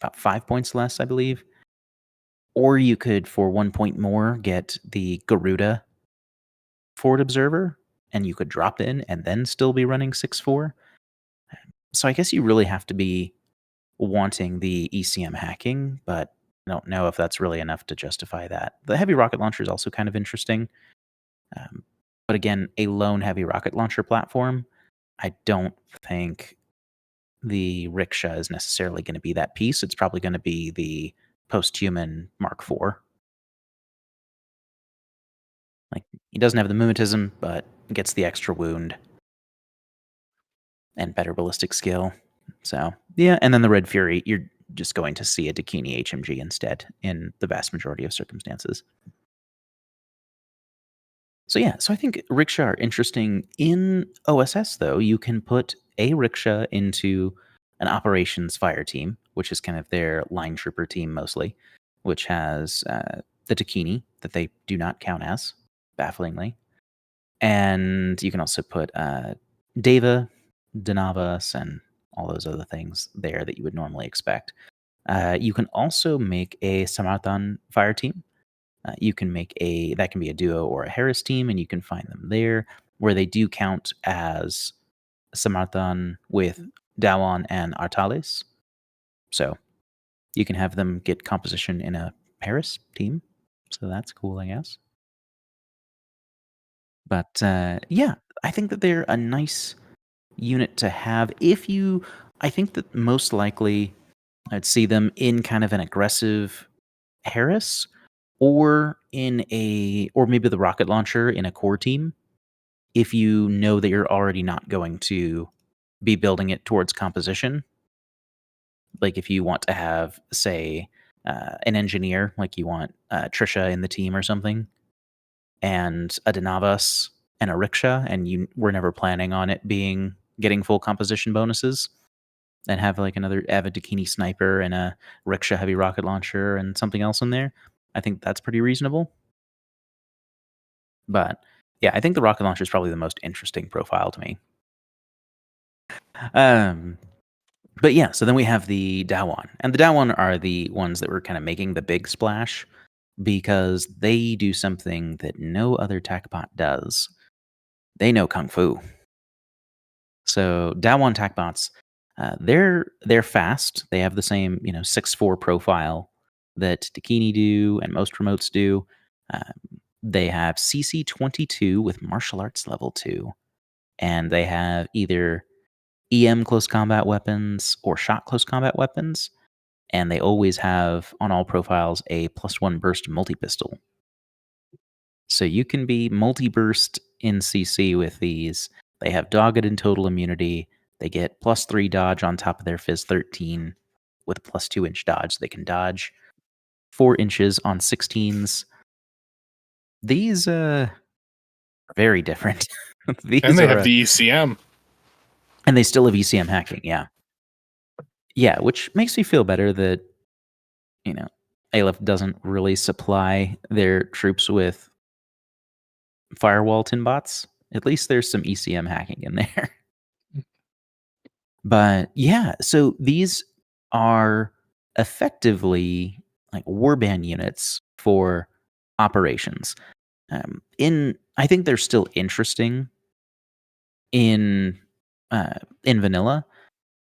about 5 points less, I believe. Or you could, for 1 point more, get the Garuda forward observer, and you could drop in and then still be running 6-4. So I guess you really have to be wanting the ECM hacking, but I don't know if that's really enough to justify that. The heavy rocket launcher is also kind of interesting. Um, but again, a lone heavy rocket launcher platform, I don't think the rickshaw is necessarily going to be that piece. It's probably going to be the post-human Mark IV. Like, he doesn't have the mimetism, but gets the extra wound and better ballistic skill. So, yeah, and then the Red Fury, you're just going to see a Dakini HMG instead in the vast majority of circumstances. So yeah, so I think rickshaw are interesting. In OSS though, you can put a rickshaw into an operations fire team, which is kind of their line trooper team mostly, which has the Dakini that they do not count as, bafflingly. And you can also put Deva, Danavas, and all those other things there that you would normally expect. You can also make a Samartan fire team. You can make that can be a duo or a Harris team, and you can find them there where they do count as Samartan with Dawan and Artales. So you can have them get composition in a Harris team. So that's cool, I guess. But yeah, I think that they're a nice unit to have. I think that most likely I'd see them in kind of an aggressive Harris or maybe the rocket launcher in a core team if you know that you're already not going to be building it towards composition. Like if you want to have, say, an engineer, like you want Trisha in the team or something, and a Denavas and a Riksha, and you were never planning on it getting full composition bonuses, and have like another Avid Dakini sniper and a Riksha heavy rocket launcher and something else in there. I think that's pretty reasonable. But yeah, I think the rocket launcher is probably the most interesting profile to me. Um, but yeah, so then we have the Dawan, and the Dawan are the ones that were kind of making the big splash because they do something that no other TACbot does. They know kung fu. So Dawan TACbots, they're fast. They have the same 6-4 profile that Dakini do and most remotes do. They have CC 22 with martial arts level 2, and they have either EM close combat weapons or shot close combat weapons, and they always have on all profiles a +1 burst multi pistol. So you can be multi burst in CC with these. They have dogged and total immunity. They get +3 dodge on top of their Fizz 13 with +2 inch dodge. They can dodge 4 inches on 16s. These are very different. And These they are have the ECM. and they still have ECM hacking, yeah. Yeah, which makes me feel better that, Aleph doesn't really supply their troops with firewall tin bots. At least there's some ECM hacking in there. But yeah, so these are effectively like warband units for operations. I think they're still interesting in vanilla,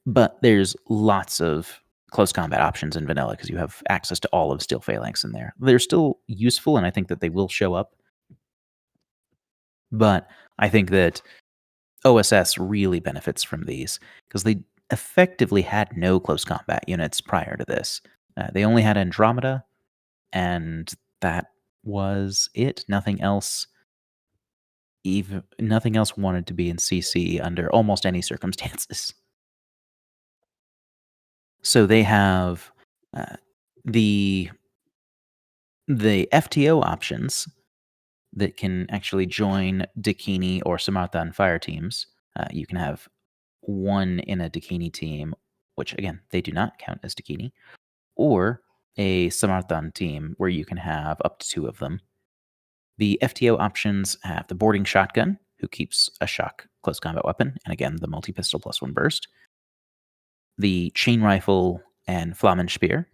but there's lots of close combat options in vanilla because you have access to all of Steel Phalanx in there. They're still useful, and I think that they will show up. But I think that OSS really benefits from these because they effectively had no close combat units prior to this. They only had Andromeda, and that was it. Nothing else wanted to be in CC under almost any circumstances. So they have uh, the FTO options that can actually join Dakini or Samarthan fire teams. You can have one in a Dakini team, which again, they do not count as Dakini, or a Samarthan team where you can have up to 2 of them. The FTO options have the boarding shotgun, who keeps a shock close combat weapon, and again, the multi pistol +1 burst. The chain rifle and Flammenspeer,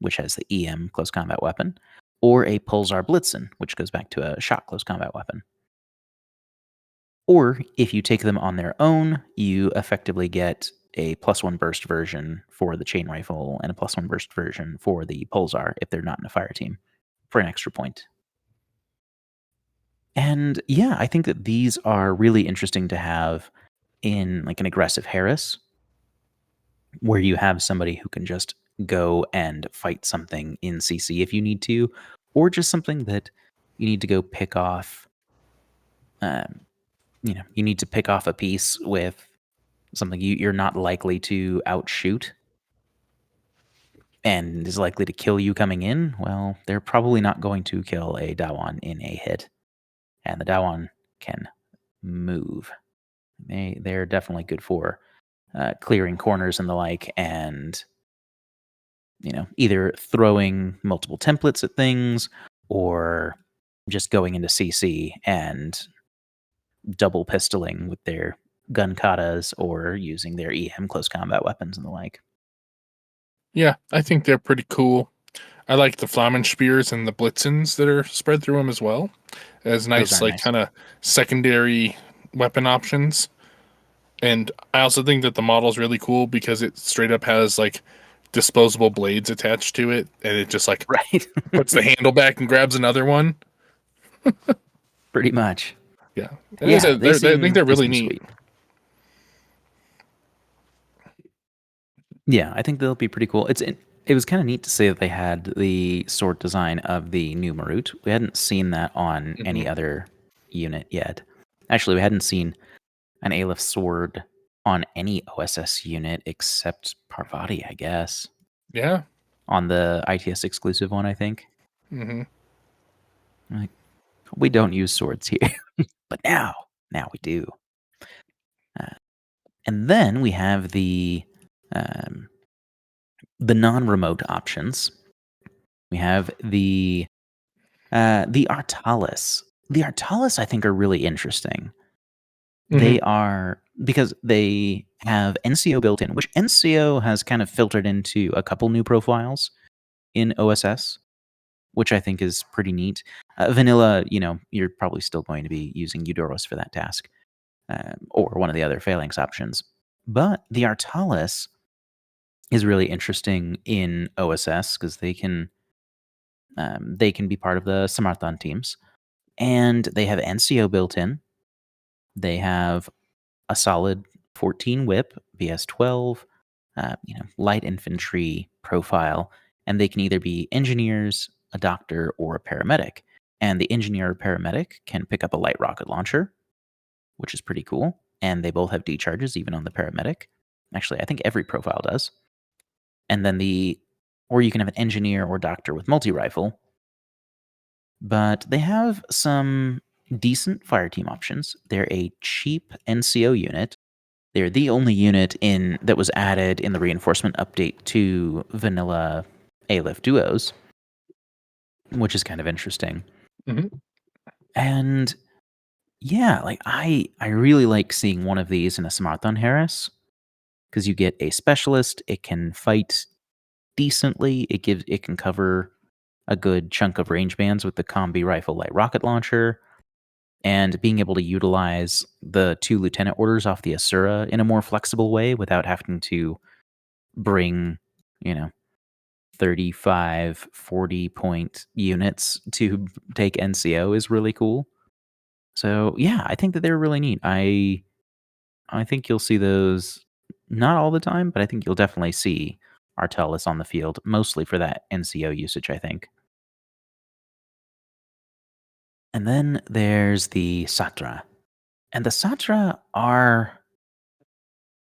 which has the EM close combat weapon, or a Pulsar Blitzen, which goes back to a shock close combat weapon. Or if you take them on their own, you effectively get a +1 burst version for the chain rifle and a +1 burst version for the Pulsar if they're not in a fire team for an extra point. And yeah, I think that these are really interesting to have in like an aggressive Harris, where you have somebody who can just go and fight something in CC if you need to, or just something that you need to go pick off. You need to pick off a piece with something you're not likely to outshoot and is likely to kill you coming in. Well, they're probably not going to kill a Dawan in a hit, and the Dawan can move. They're definitely good for clearing corners and the like, and either throwing multiple templates at things or just going into CC and double pistoling with their gun katas or using their EM close combat weapons and the like. Yeah, I think they're pretty cool. I like the Flammenspeers and the Blitzens that are spread through them as well, as Those nice, are like nice. kind of secondary weapon options. And I also think that the model's really cool because it straight up has like disposable blades attached to it, and it just like Right. puts the handle back and grabs another one. Pretty much. Yeah, and like I Yeah, said, I think they're they really seem neat. sweet. Yeah, I think they'll be pretty cool. It was kind of neat to see that they had the sword design of the new Marut. We hadn't seen that on any other unit yet. Actually, we hadn't seen an Aleph sword on any OSS unit except Parvati, I guess. Yeah. On the ITS exclusive one, I think. Mm-hmm. Like, we don't use swords here, but now we do. And then we have the non-remote options. We have the Artalis. The Artalis, I think, are really interesting. Mm-hmm. They are because they have NCO built in, which NCO has kind of filtered into a couple new profiles in OSS, which I think is pretty neat. Vanilla, you're probably still going to be using Eudoros for that task, or one of the other Phalanx options. But the Artalis is really interesting in OSS because they can be part of the Samarthan teams, and they have NCO built in. They have a solid 14 whip, BS 12, light infantry profile, and they can either be engineers, a doctor, or a paramedic. And the engineer or paramedic can pick up a light rocket launcher, which is pretty cool. And they both have decharges, even on the paramedic. Actually, I think every profile does. And then or you can have an engineer or doctor with multi rifle. But they have some decent fire team options. They're a cheap NCO unit. They're the only unit that was added in the reinforcement update to vanilla Aleph duos, which is kind of interesting. Mm-hmm. And yeah, like I really like seeing one of these in a Samarthan Harris because you get a specialist. It can fight decently. It can cover a good chunk of range bands with the combi rifle light rocket launcher, and being able to utilize the 2 lieutenant orders off the Asura in a more flexible way without having to bring you know, 35, 40 point units to take NCO is really cool. So yeah, I think that they're really neat. I think you'll see those not all the time, but I think you'll definitely see Artellus on the field, mostly for that NCO usage, I think. And then there's the Satra. And the Satra are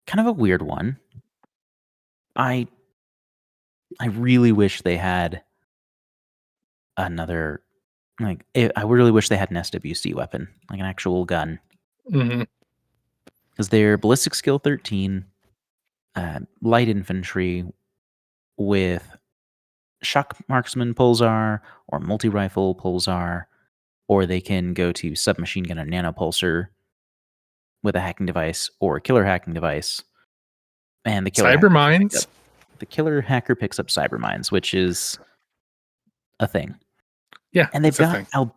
kind of a weird one. I I really wish they had another I really wish they had an SWC weapon, like an actual gun, Hmm. because they're ballistic skill 13, light infantry with shock marksman pulsar or multi rifle pulsar, or they can go to submachine gun and nanopulsar with a hacking device or a killer hacking device. And Cyber mines. the killer hacker picks up cyber mines, which is a thing. Yeah, And it's a thing.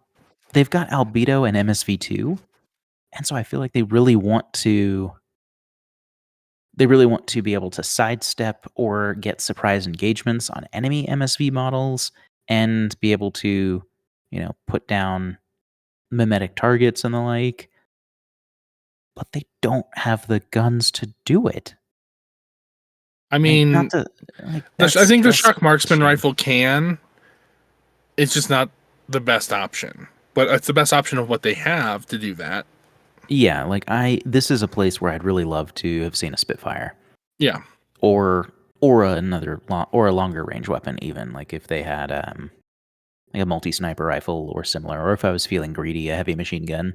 they've got albedo and MSV2, and so I feel like they really want to be able to sidestep or get surprise engagements on enemy MSV models and be able to, put down mimetic targets and the like, but they don't have the guns to do it. I Like, not mean, to like I that's think the just shock a marksman shame. rifle can. It's just not the best option, but it's the best option of what they have to do that. Yeah, like this is a place where I'd really love to have seen a Spitfire Yeah, or or a longer range weapon even, like if they had like a multi-sniper rifle or similar, or if I was feeling greedy, a heavy machine gun.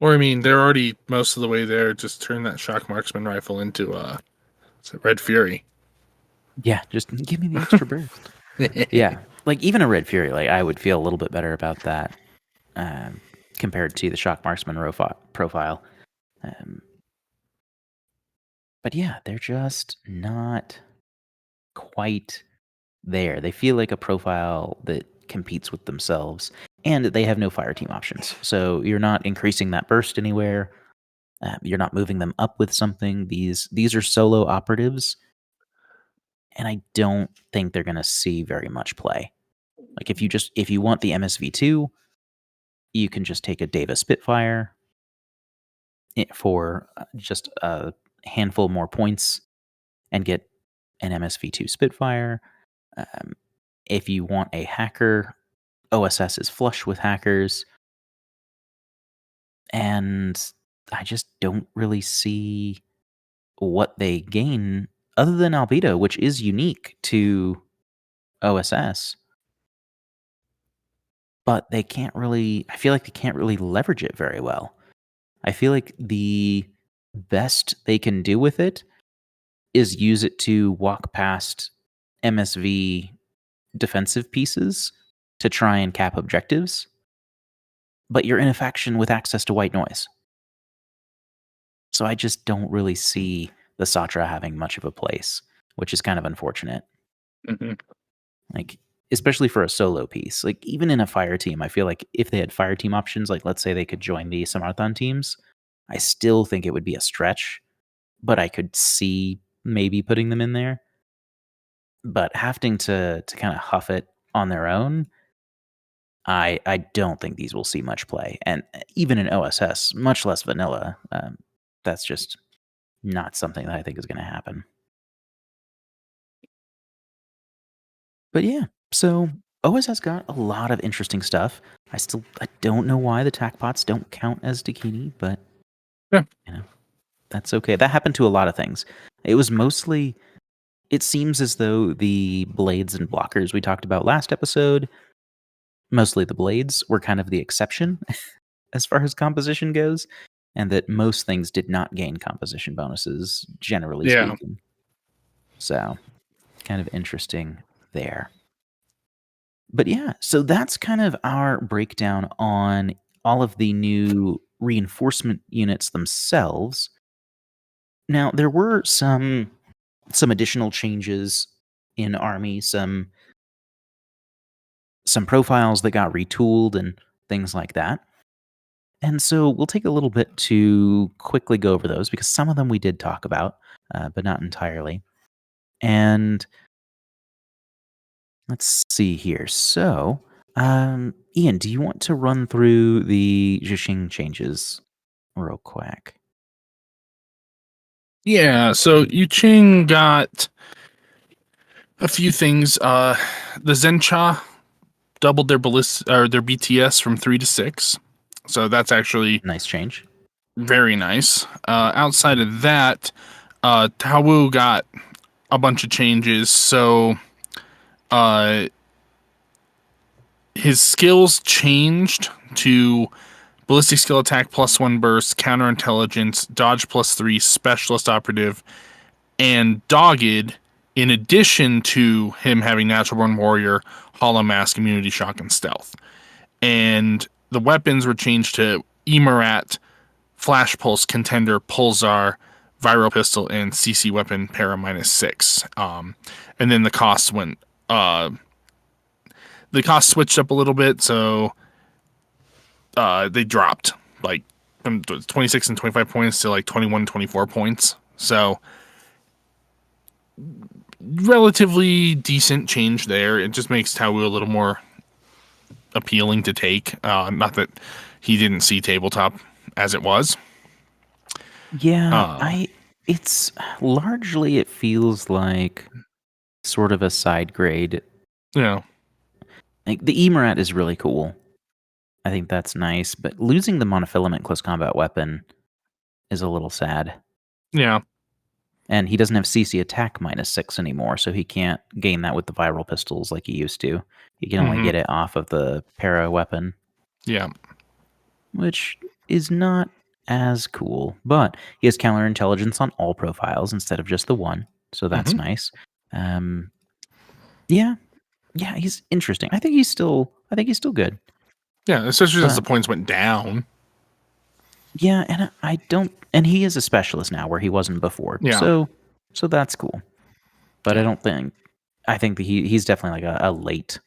or I mean, they're already most of the way there. Just turn that shock marksman rifle into Red Fury. Yeah, just give me the extra burst. Yeah, like even a Red Fury, like I would feel a little bit better about that um, compared to the Shock Marksman profile. Um, but yeah, they're just not quite there. They feel like a profile that competes with themselves, and they have no fire team options. So you're not increasing that burst anywhere. You're not moving them up with something. These are solo operatives, and I don't think they're going to see very much play. Like if you want the MSV2, you can just take a Deva Spitfire for just a handful more points and get an MSV2 Spitfire. Um, if you want a hacker, OSS is flush with hackers, and I just don't really see what they gain other than albedo, which is unique to OSS. But they can't really. I feel like they can't really leverage it very well. I feel like the best they can do with it is use it to walk past MSV defensive pieces to try and cap objectives, but you're in a faction with access to white noise. So I just don't really see the Satra having much of a place, which is kind of unfortunate. Hmm. Like, especially for a solo piece. Like, even in a fire team, I feel like if they had fire team options, like let's say they could join the Samarthon teams, I still think it would be a stretch, but I could see maybe putting them in there. But having to kind of huff it on their own, I don't think these will see much play. And even in OSS, much less vanilla, that's just not something that I think is going to happen. But yeah, so OSS got a lot of interesting stuff. I don't know why the tac pots don't count as Dakini, but Yeah, you know that's okay. That happened to a lot of things. It was mostly. It seems as though the blades and blockers we talked about last episode, mostly the blades, were kind of the exception as far as composition goes, and that most things did not gain composition bonuses, generally yeah. speaking. So, kind of interesting there. But yeah, so that's kind of our breakdown on all of the new reinforcement units themselves. Now, there were some additional changes in Army, some profiles that got retooled and things like that. And so we'll take a little bit to quickly go over those because some of them we did talk about, but not entirely. And Let's see here. So, Ian, do you want to run through the Zhixing changes real quick? Yeah, so Yuching got a few things. The Zencha doubled their their BTS from 3 to 6, so that's actually Nice change. very nice. Outside of that, Tao got a bunch of changes. So uh, his skills changed to ballistic skill attack +1 burst, counterintelligence, dodge +3, specialist operative, and dogged. In addition to him having natural born warrior, hollow mask, immunity shock, and stealth. And the weapons were changed to Emarat, flash pulse, contender, pulsar, viral pistol, and CC weapon para -6. And then the cost switched up a little bit, so they dropped like from 26 and 25 points to like 21, 24 points. So relatively decent change there. It just makes Tao a little more appealing to take. Not that he didn't see tabletop as it was. Yeah, Uh, it's largely it feels like sort of a side grade. you know, Like the Emerat is really cool. I think that's nice, but losing the monofilament close combat weapon is a little sad. yeah. And he doesn't have CC attack -6 anymore, so he can't gain that with the viral pistols like he used to. He can only Hmm. get it off of the para weapon, Yeah. which is not as cool. But he has counterintelligence on all profiles instead of just the one, so that's Hmm. nice. Um, yeah, yeah, he's interesting. I think he's still good. Yeah, especially as the But points went down. yeah, and I don't, and he is a specialist now where he wasn't before, Yeah. so that's cool. But I Yeah. don't think I think that he's definitely like a late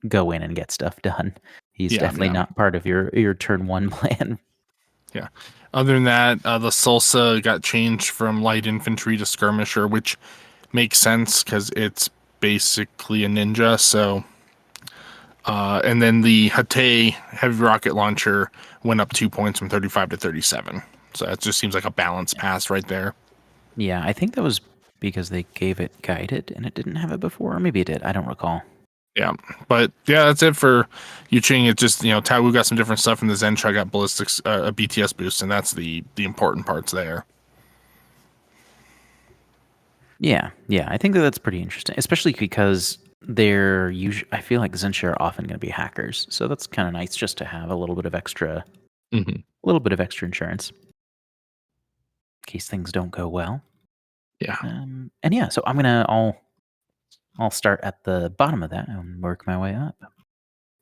go in and get stuff done. He's Yeah. definitely Yeah. not part of your turn one plan. Yeah. Other than that, the salsa got changed from light infantry to skirmisher, which makes sense because it's basically a ninja. So, and then the Hatay heavy rocket launcher went up 2 points from 35 to 37. So that just seems like a balance pass right there. Yeah, I think that was because they gave it guided and it didn't have it before, or maybe it did. I don't recall. Yeah, but yeah, that's it for Yuching. It just Tao got some different stuff, and the Zentra got ballistics, a BTS boost, and that's the important parts there. Yeah, yeah, I think that that's pretty interesting, especially because they're usually. I feel like Zenshare are often going to be hackers, so that's kind of nice just to have a Hmm. little bit of extra insurance in case things don't go well. Yeah. And yeah, so I'll start at the bottom of that and work my way up.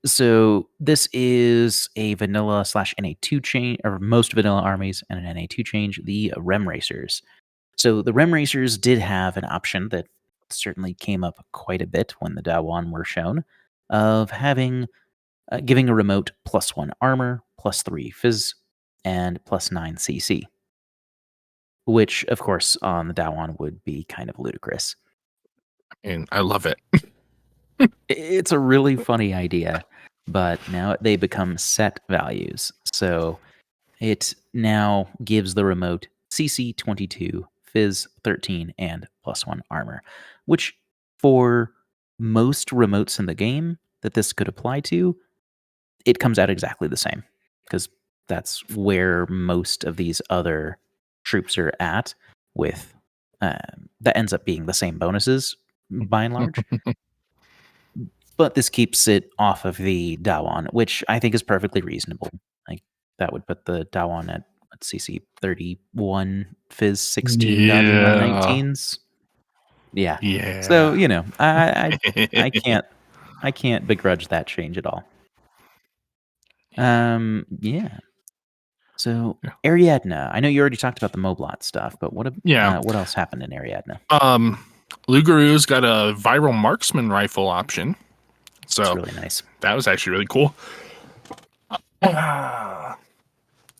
So this is a vanilla slash NA2 change, or most vanilla armies and an NA2 change, the Rem Racers. So the Rem Racers did have an option that certainly came up quite a bit when the Dawan were shown of having giving a remote +1 armor, +3 fizz, and +9 CC, which of course on the Dawan would be kind of ludicrous. And I love it. It's a really funny idea, but now they become set values. So it now gives the remote CC 22, Fizz 13, and +1 armor, which for most remotes in the game that this could apply to, it comes out exactly the same because that's where most of these other troops are at. With that ends up being the same bonuses by and large. But this keeps it off of the Dawan, which I think is perfectly reasonable. Like that would put the Dawan at CC 31, Fizz 16, dodging on Yeah. 19s. Yeah. So, Yeah. I can't begrudge that change at all. Yeah. So Yeah. Ariadna, I know you already talked about the Moblot stuff, but Yeah. what else happened in Ariadna? Lugaru's got a viral marksman rifle option. It's So really nice. that was actually really cool.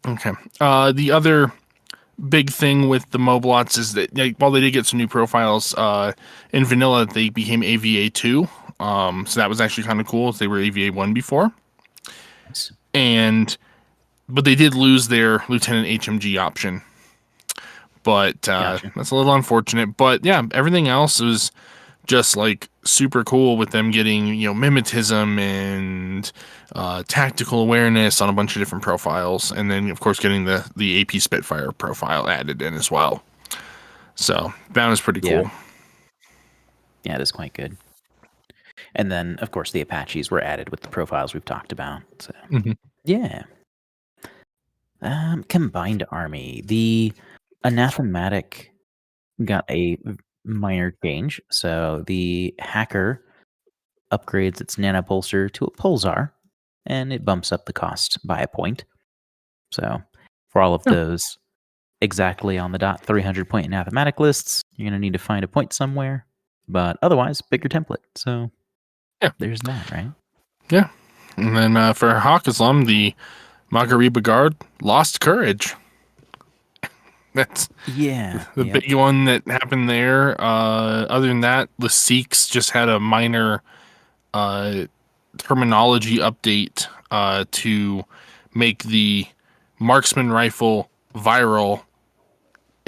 Okay. The other big thing with the Moblots is that while they did get some new profiles, in vanilla they became AVA 2, So that was actually kind of cool. They were AVA 1 before. Nice. And but they did lose their Lieutenant HMG option. But Gotcha. that's a little unfortunate. But yeah, everything else was just like super cool with them getting, mimetism and tactical awareness on a bunch of different profiles, and then of course getting the AP Spitfire profile added in as well. So that was pretty Yeah. cool. Yeah, it is quite good. And then, of course, the Apaches were added with the profiles we've talked about. So, Mm-hmm. yeah. Combined army. The anathematic got a minor change. So the hacker upgrades its nanopulsar to a pulsar, and it bumps up the cost by a point. So for all of Yeah. those exactly on the dot 300 point anathematic lists, you're going to need to find a point somewhere. But otherwise, pick your template. So Yeah. there's that, right? Yeah. And then for Hawk Islam, the Maghariba Guard lost courage. That's Yeah. the Yep. big one that happened there. Other than that, the Sikhs just had a minor uh, terminology update to make the marksman rifle viral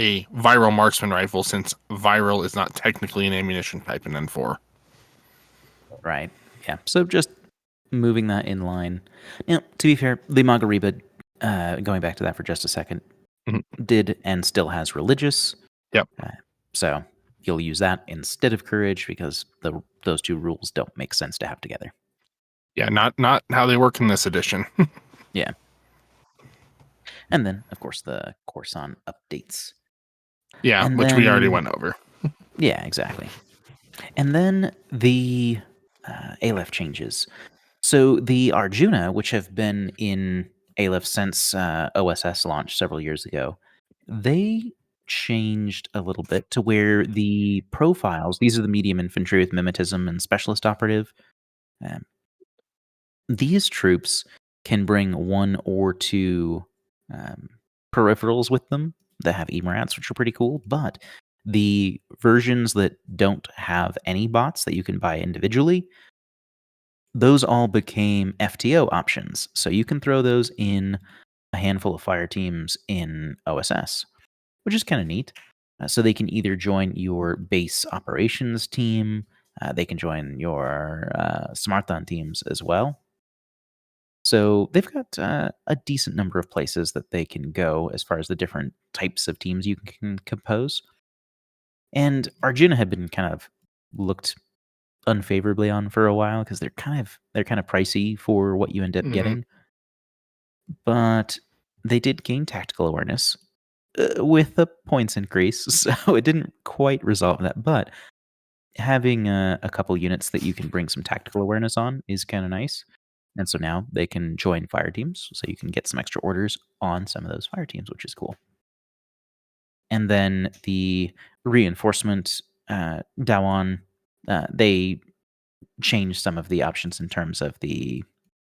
a viral marksman rifle, since viral is not technically an ammunition type in N4. Right. Yeah. So just moving that in line. Now, to be fair, the Maghariba, going back to that for just a second, Mhm. did and still has religious. Yep. So you'll use that instead of courage because those two rules don't make sense to have together. Yeah, not how they work in this edition. Yeah. And then, of course, the Corson updates. Yeah, And which we already then, went over. yeah, exactly. And then the Aleph changes. So the Arjuna, which have been in Aleph since OSS launched several years ago, they changed a little bit to where the profiles, these are the medium infantry with mimetism and specialist operative. Um, these troops can bring one or two um, peripherals with them that have EMRATs, which are pretty cool. But the versions that don't have any bots that you can buy individually, those all became FTO options. So you can throw those in a handful of fire teams in OSS, which is kind of neat. So they can either join your base operations team, they can join your Smartphone teams as well. So they've got a decent number of places that they can go as far as the different types of teams you can compose. And Arjuna had been kind of looked unfavorably on for a while because they're kind of pricey for what you end up Mm-hmm. getting. But they did gain tactical awareness with a points increase, so it didn't quite resolve that. But having a couple units that you can bring some tactical awareness on is kind of nice. And so now they can join fire teams, so you can get some extra orders on some of those fire teams, which is cool. And then the reinforcement Dawan, they changed some of the options in terms of the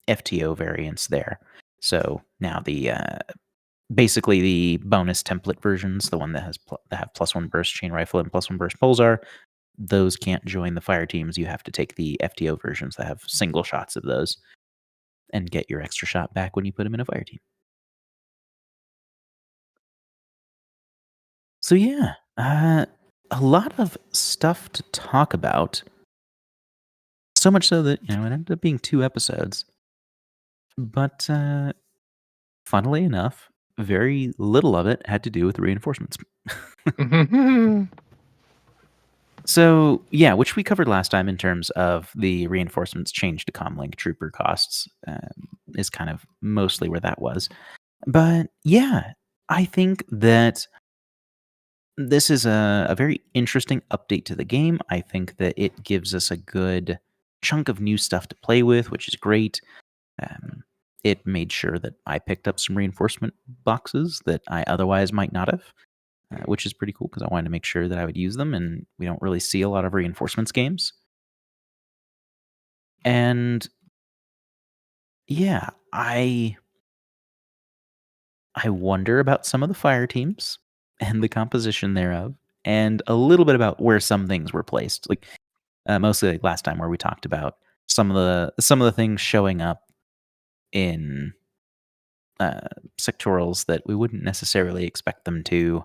FTO variants there. So now the basically the bonus template versions, the one that have +1 burst chain rifle and +1 burst pulsar, those can't join the fire teams. You have to take the FTO versions that have single shots of those and get your extra shot back when you put them in a fire team. So yeah, a lot of stuff to talk about. So much so that it ended up being 2 episodes. But funnily enough, very little of it had to do with reinforcements. So yeah, which we covered last time in terms of the reinforcements change to comlink trooper costs is kind of mostly where that was. But yeah, I think that this is a very interesting update to the game. I think that it gives us a good chunk of new stuff to play with, which is great. Um, it made sure that I picked up some reinforcement boxes that I otherwise might not have, which is pretty cool because I wanted to make sure that I would use them, and we don't really see a lot of reinforcements games. And yeah, I wonder about some of the fire teams and the composition thereof, and a little bit about where some things were placed. Like mostly like last time where we talked about some of the things showing up in uh, sectorials that we wouldn't necessarily expect them to,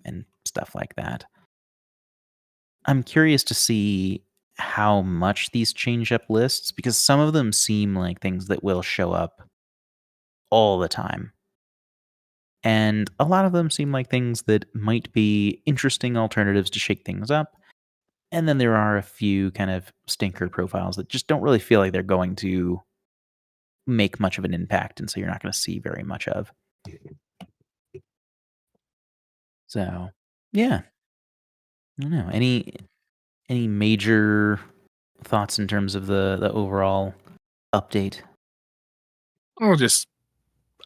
and stuff like that. I'm curious to see how much these change up lists because some of them seem like things that will show up all the time. And a lot of them seem like things that might be interesting alternatives to shake things up. And then there are a few kind of stinker profiles that just don't really feel like they're going to make much of an impact. And so you're not going to see very much of. So, yeah, I don't know. Any major thoughts in terms of the overall update? Or just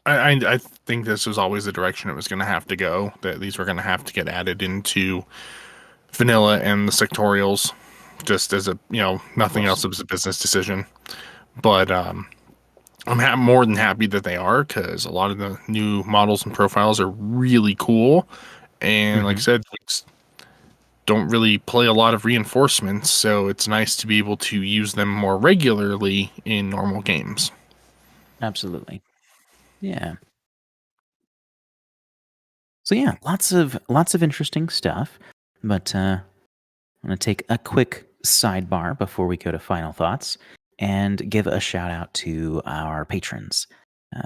I think this was always the direction it was going to have to go. That these were going to have to get added into vanilla and the sectorials, just as a Of nothing course. else was a business decision. But I'm more than happy that they are because a lot of the new models and profiles are really cool. And like I Hmm. said, we just don't really play a lot of reinforcements, so it's nice to be able to use them more regularly in normal games. Absolutely. Yeah. So yeah, lots of interesting stuff. But I'm going to take a quick sidebar before we go to final thoughts and give a shout out to our patrons.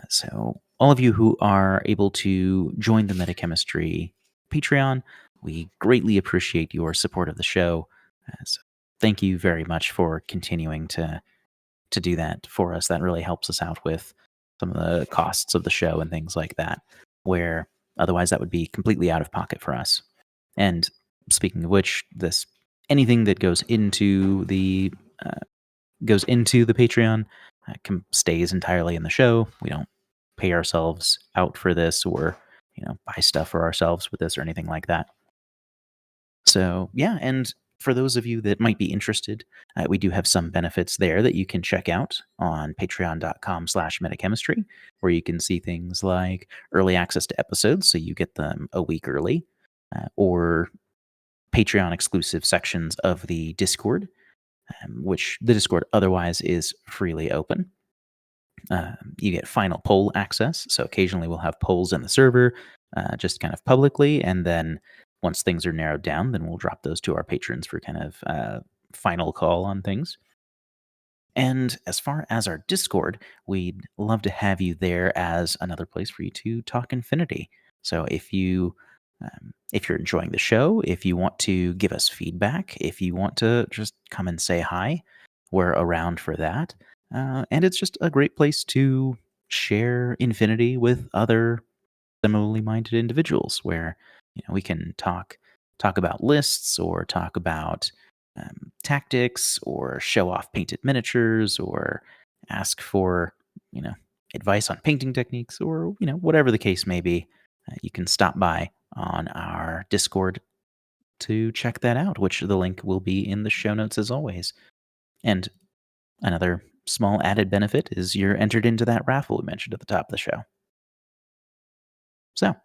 So, all of you who are able to join the Metachemistry Patreon, we greatly appreciate your support of the show. So thank you very much for continuing to do that for us. That really helps us out with some of the costs of the show and things like that, where otherwise that would be completely out of pocket for us. And speaking of which, this anything that uh, goes into the Patreon stays entirely in the show. We don't pay ourselves out for this or buy stuff for ourselves with this or anything like that. So, yeah, and for those of you that might be interested, we do have some benefits there that you can check out on patreon.com/metachemistry, where you can see things like early access to episodes, so you get them a week early, or Patreon exclusive sections of the Discord, which the Discord otherwise is freely open. You get final poll access. So occasionally we'll have polls in the server, just kind of publicly. And then once things are narrowed down, then we'll drop those to our patrons for kind of final call on things. And as far as our Discord, we'd love to have you there as another place for you to talk Infinity. So if you're enjoying the show, if you want to give us feedback, if you want to just come and say hi, we're around for that. And it's just a great place to share Infinity with other similarly minded individuals, where we can talk about lists or talk about tactics or show off painted miniatures or ask for you know advice on painting techniques or whatever the case may be. You can stop by on our Discord to check that out, which the link will be in the show notes as always. And another small added benefit is you're entered into that raffle we mentioned at the top of the show. So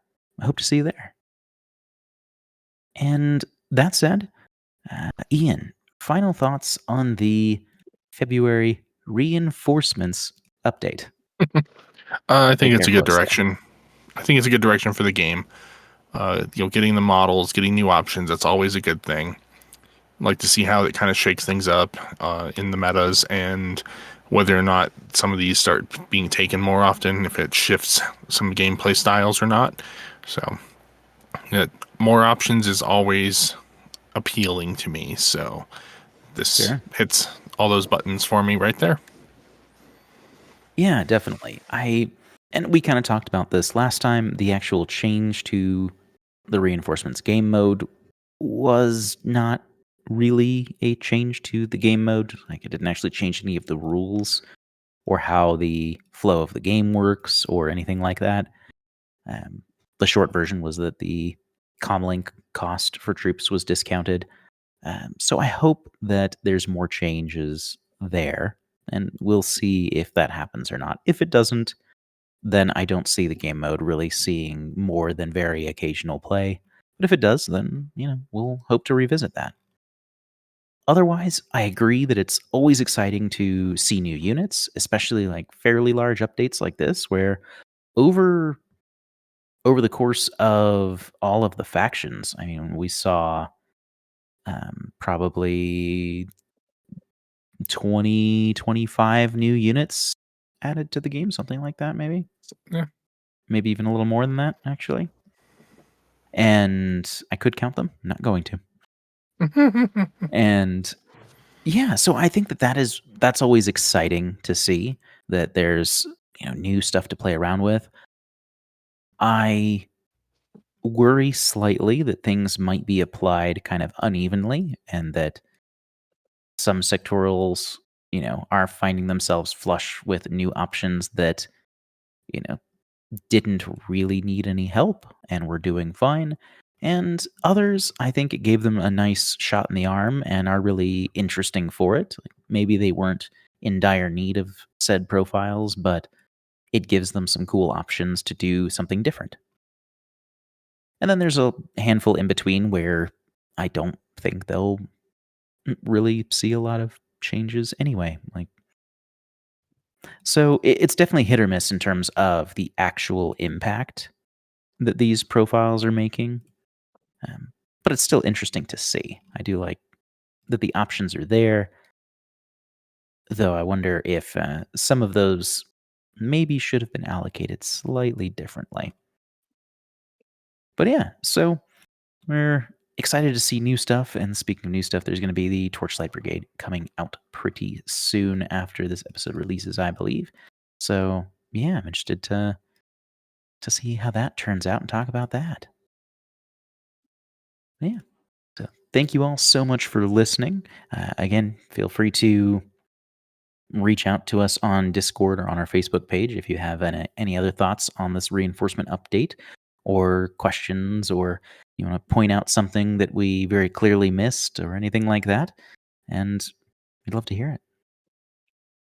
I hope to see you there. And that said, Ian, final thoughts on the February reinforcements update. I They think it's very a good close there. direction. I think it's a good direction for the game. Getting the models, getting new options, that's always a good thing. Like to see how it kind of shakes things up in the metas and whether or not some of these start being taken more often, if it shifts some gameplay styles or not. So, yeah, more options is always appealing to me. So, this Sure. hits all those buttons for me right there. Yeah, definitely. And we kind of talked about this last time. The actual change to the reinforcements game mode was not really a change to the game mode. Like it didn't actually change any of the rules or how the flow of the game works or anything like that. Um, the short version was that the comlink cost for troops was discounted. So I hope that there's more changes there, and we'll see if that happens or not. If it doesn't, then I don't see the game mode really seeing more than very occasional play. But if it does, then we'll hope to revisit that. Otherwise, I agree that it's always exciting to see new units, especially like fairly large updates like this, where over over the course of all of the factions, I mean, we saw probably 20, 25 new units added to the game, something like that, maybe. Yeah. Maybe even a little more than that, actually. And I could count them, I'm not going to. And yeah, so I think that's always exciting to see that there's new stuff to play around with. I worry slightly that things might be applied kind of unevenly and that some sectorials, are finding themselves flush with new options that, you know, didn't really need any help and were doing fine. And others, I think it gave them a nice shot in the arm and are really interesting for it. Like maybe they weren't in dire need of said profiles, but it gives them some cool options to do something different. And then there's a handful in between where I don't think they'll really see a lot of changes anyway. Like, so it's definitely hit or miss in terms of the actual impact that these profiles are making. But it's still interesting to see. I do like that the options are there, though I wonder if some of those maybe should have been allocated slightly differently. But yeah, so we're excited to see new stuff. And speaking of new stuff, there's going to be the Torchlight Brigade coming out pretty soon after this episode releases, I believe. So yeah, I'm interested to see how that turns out and talk about that. Yeah. So thank you all so much for listening. Again, feel free to reach out to us on Discord or on our Facebook page if you have any other thoughts on this reinforcement update or questions, or you want to point out something that we very clearly missed or anything like that. And we'd love to hear it.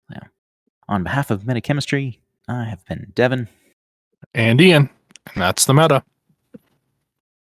Now, on behalf of Metachemistry, I have been Devin. And Ian. And that's the meta.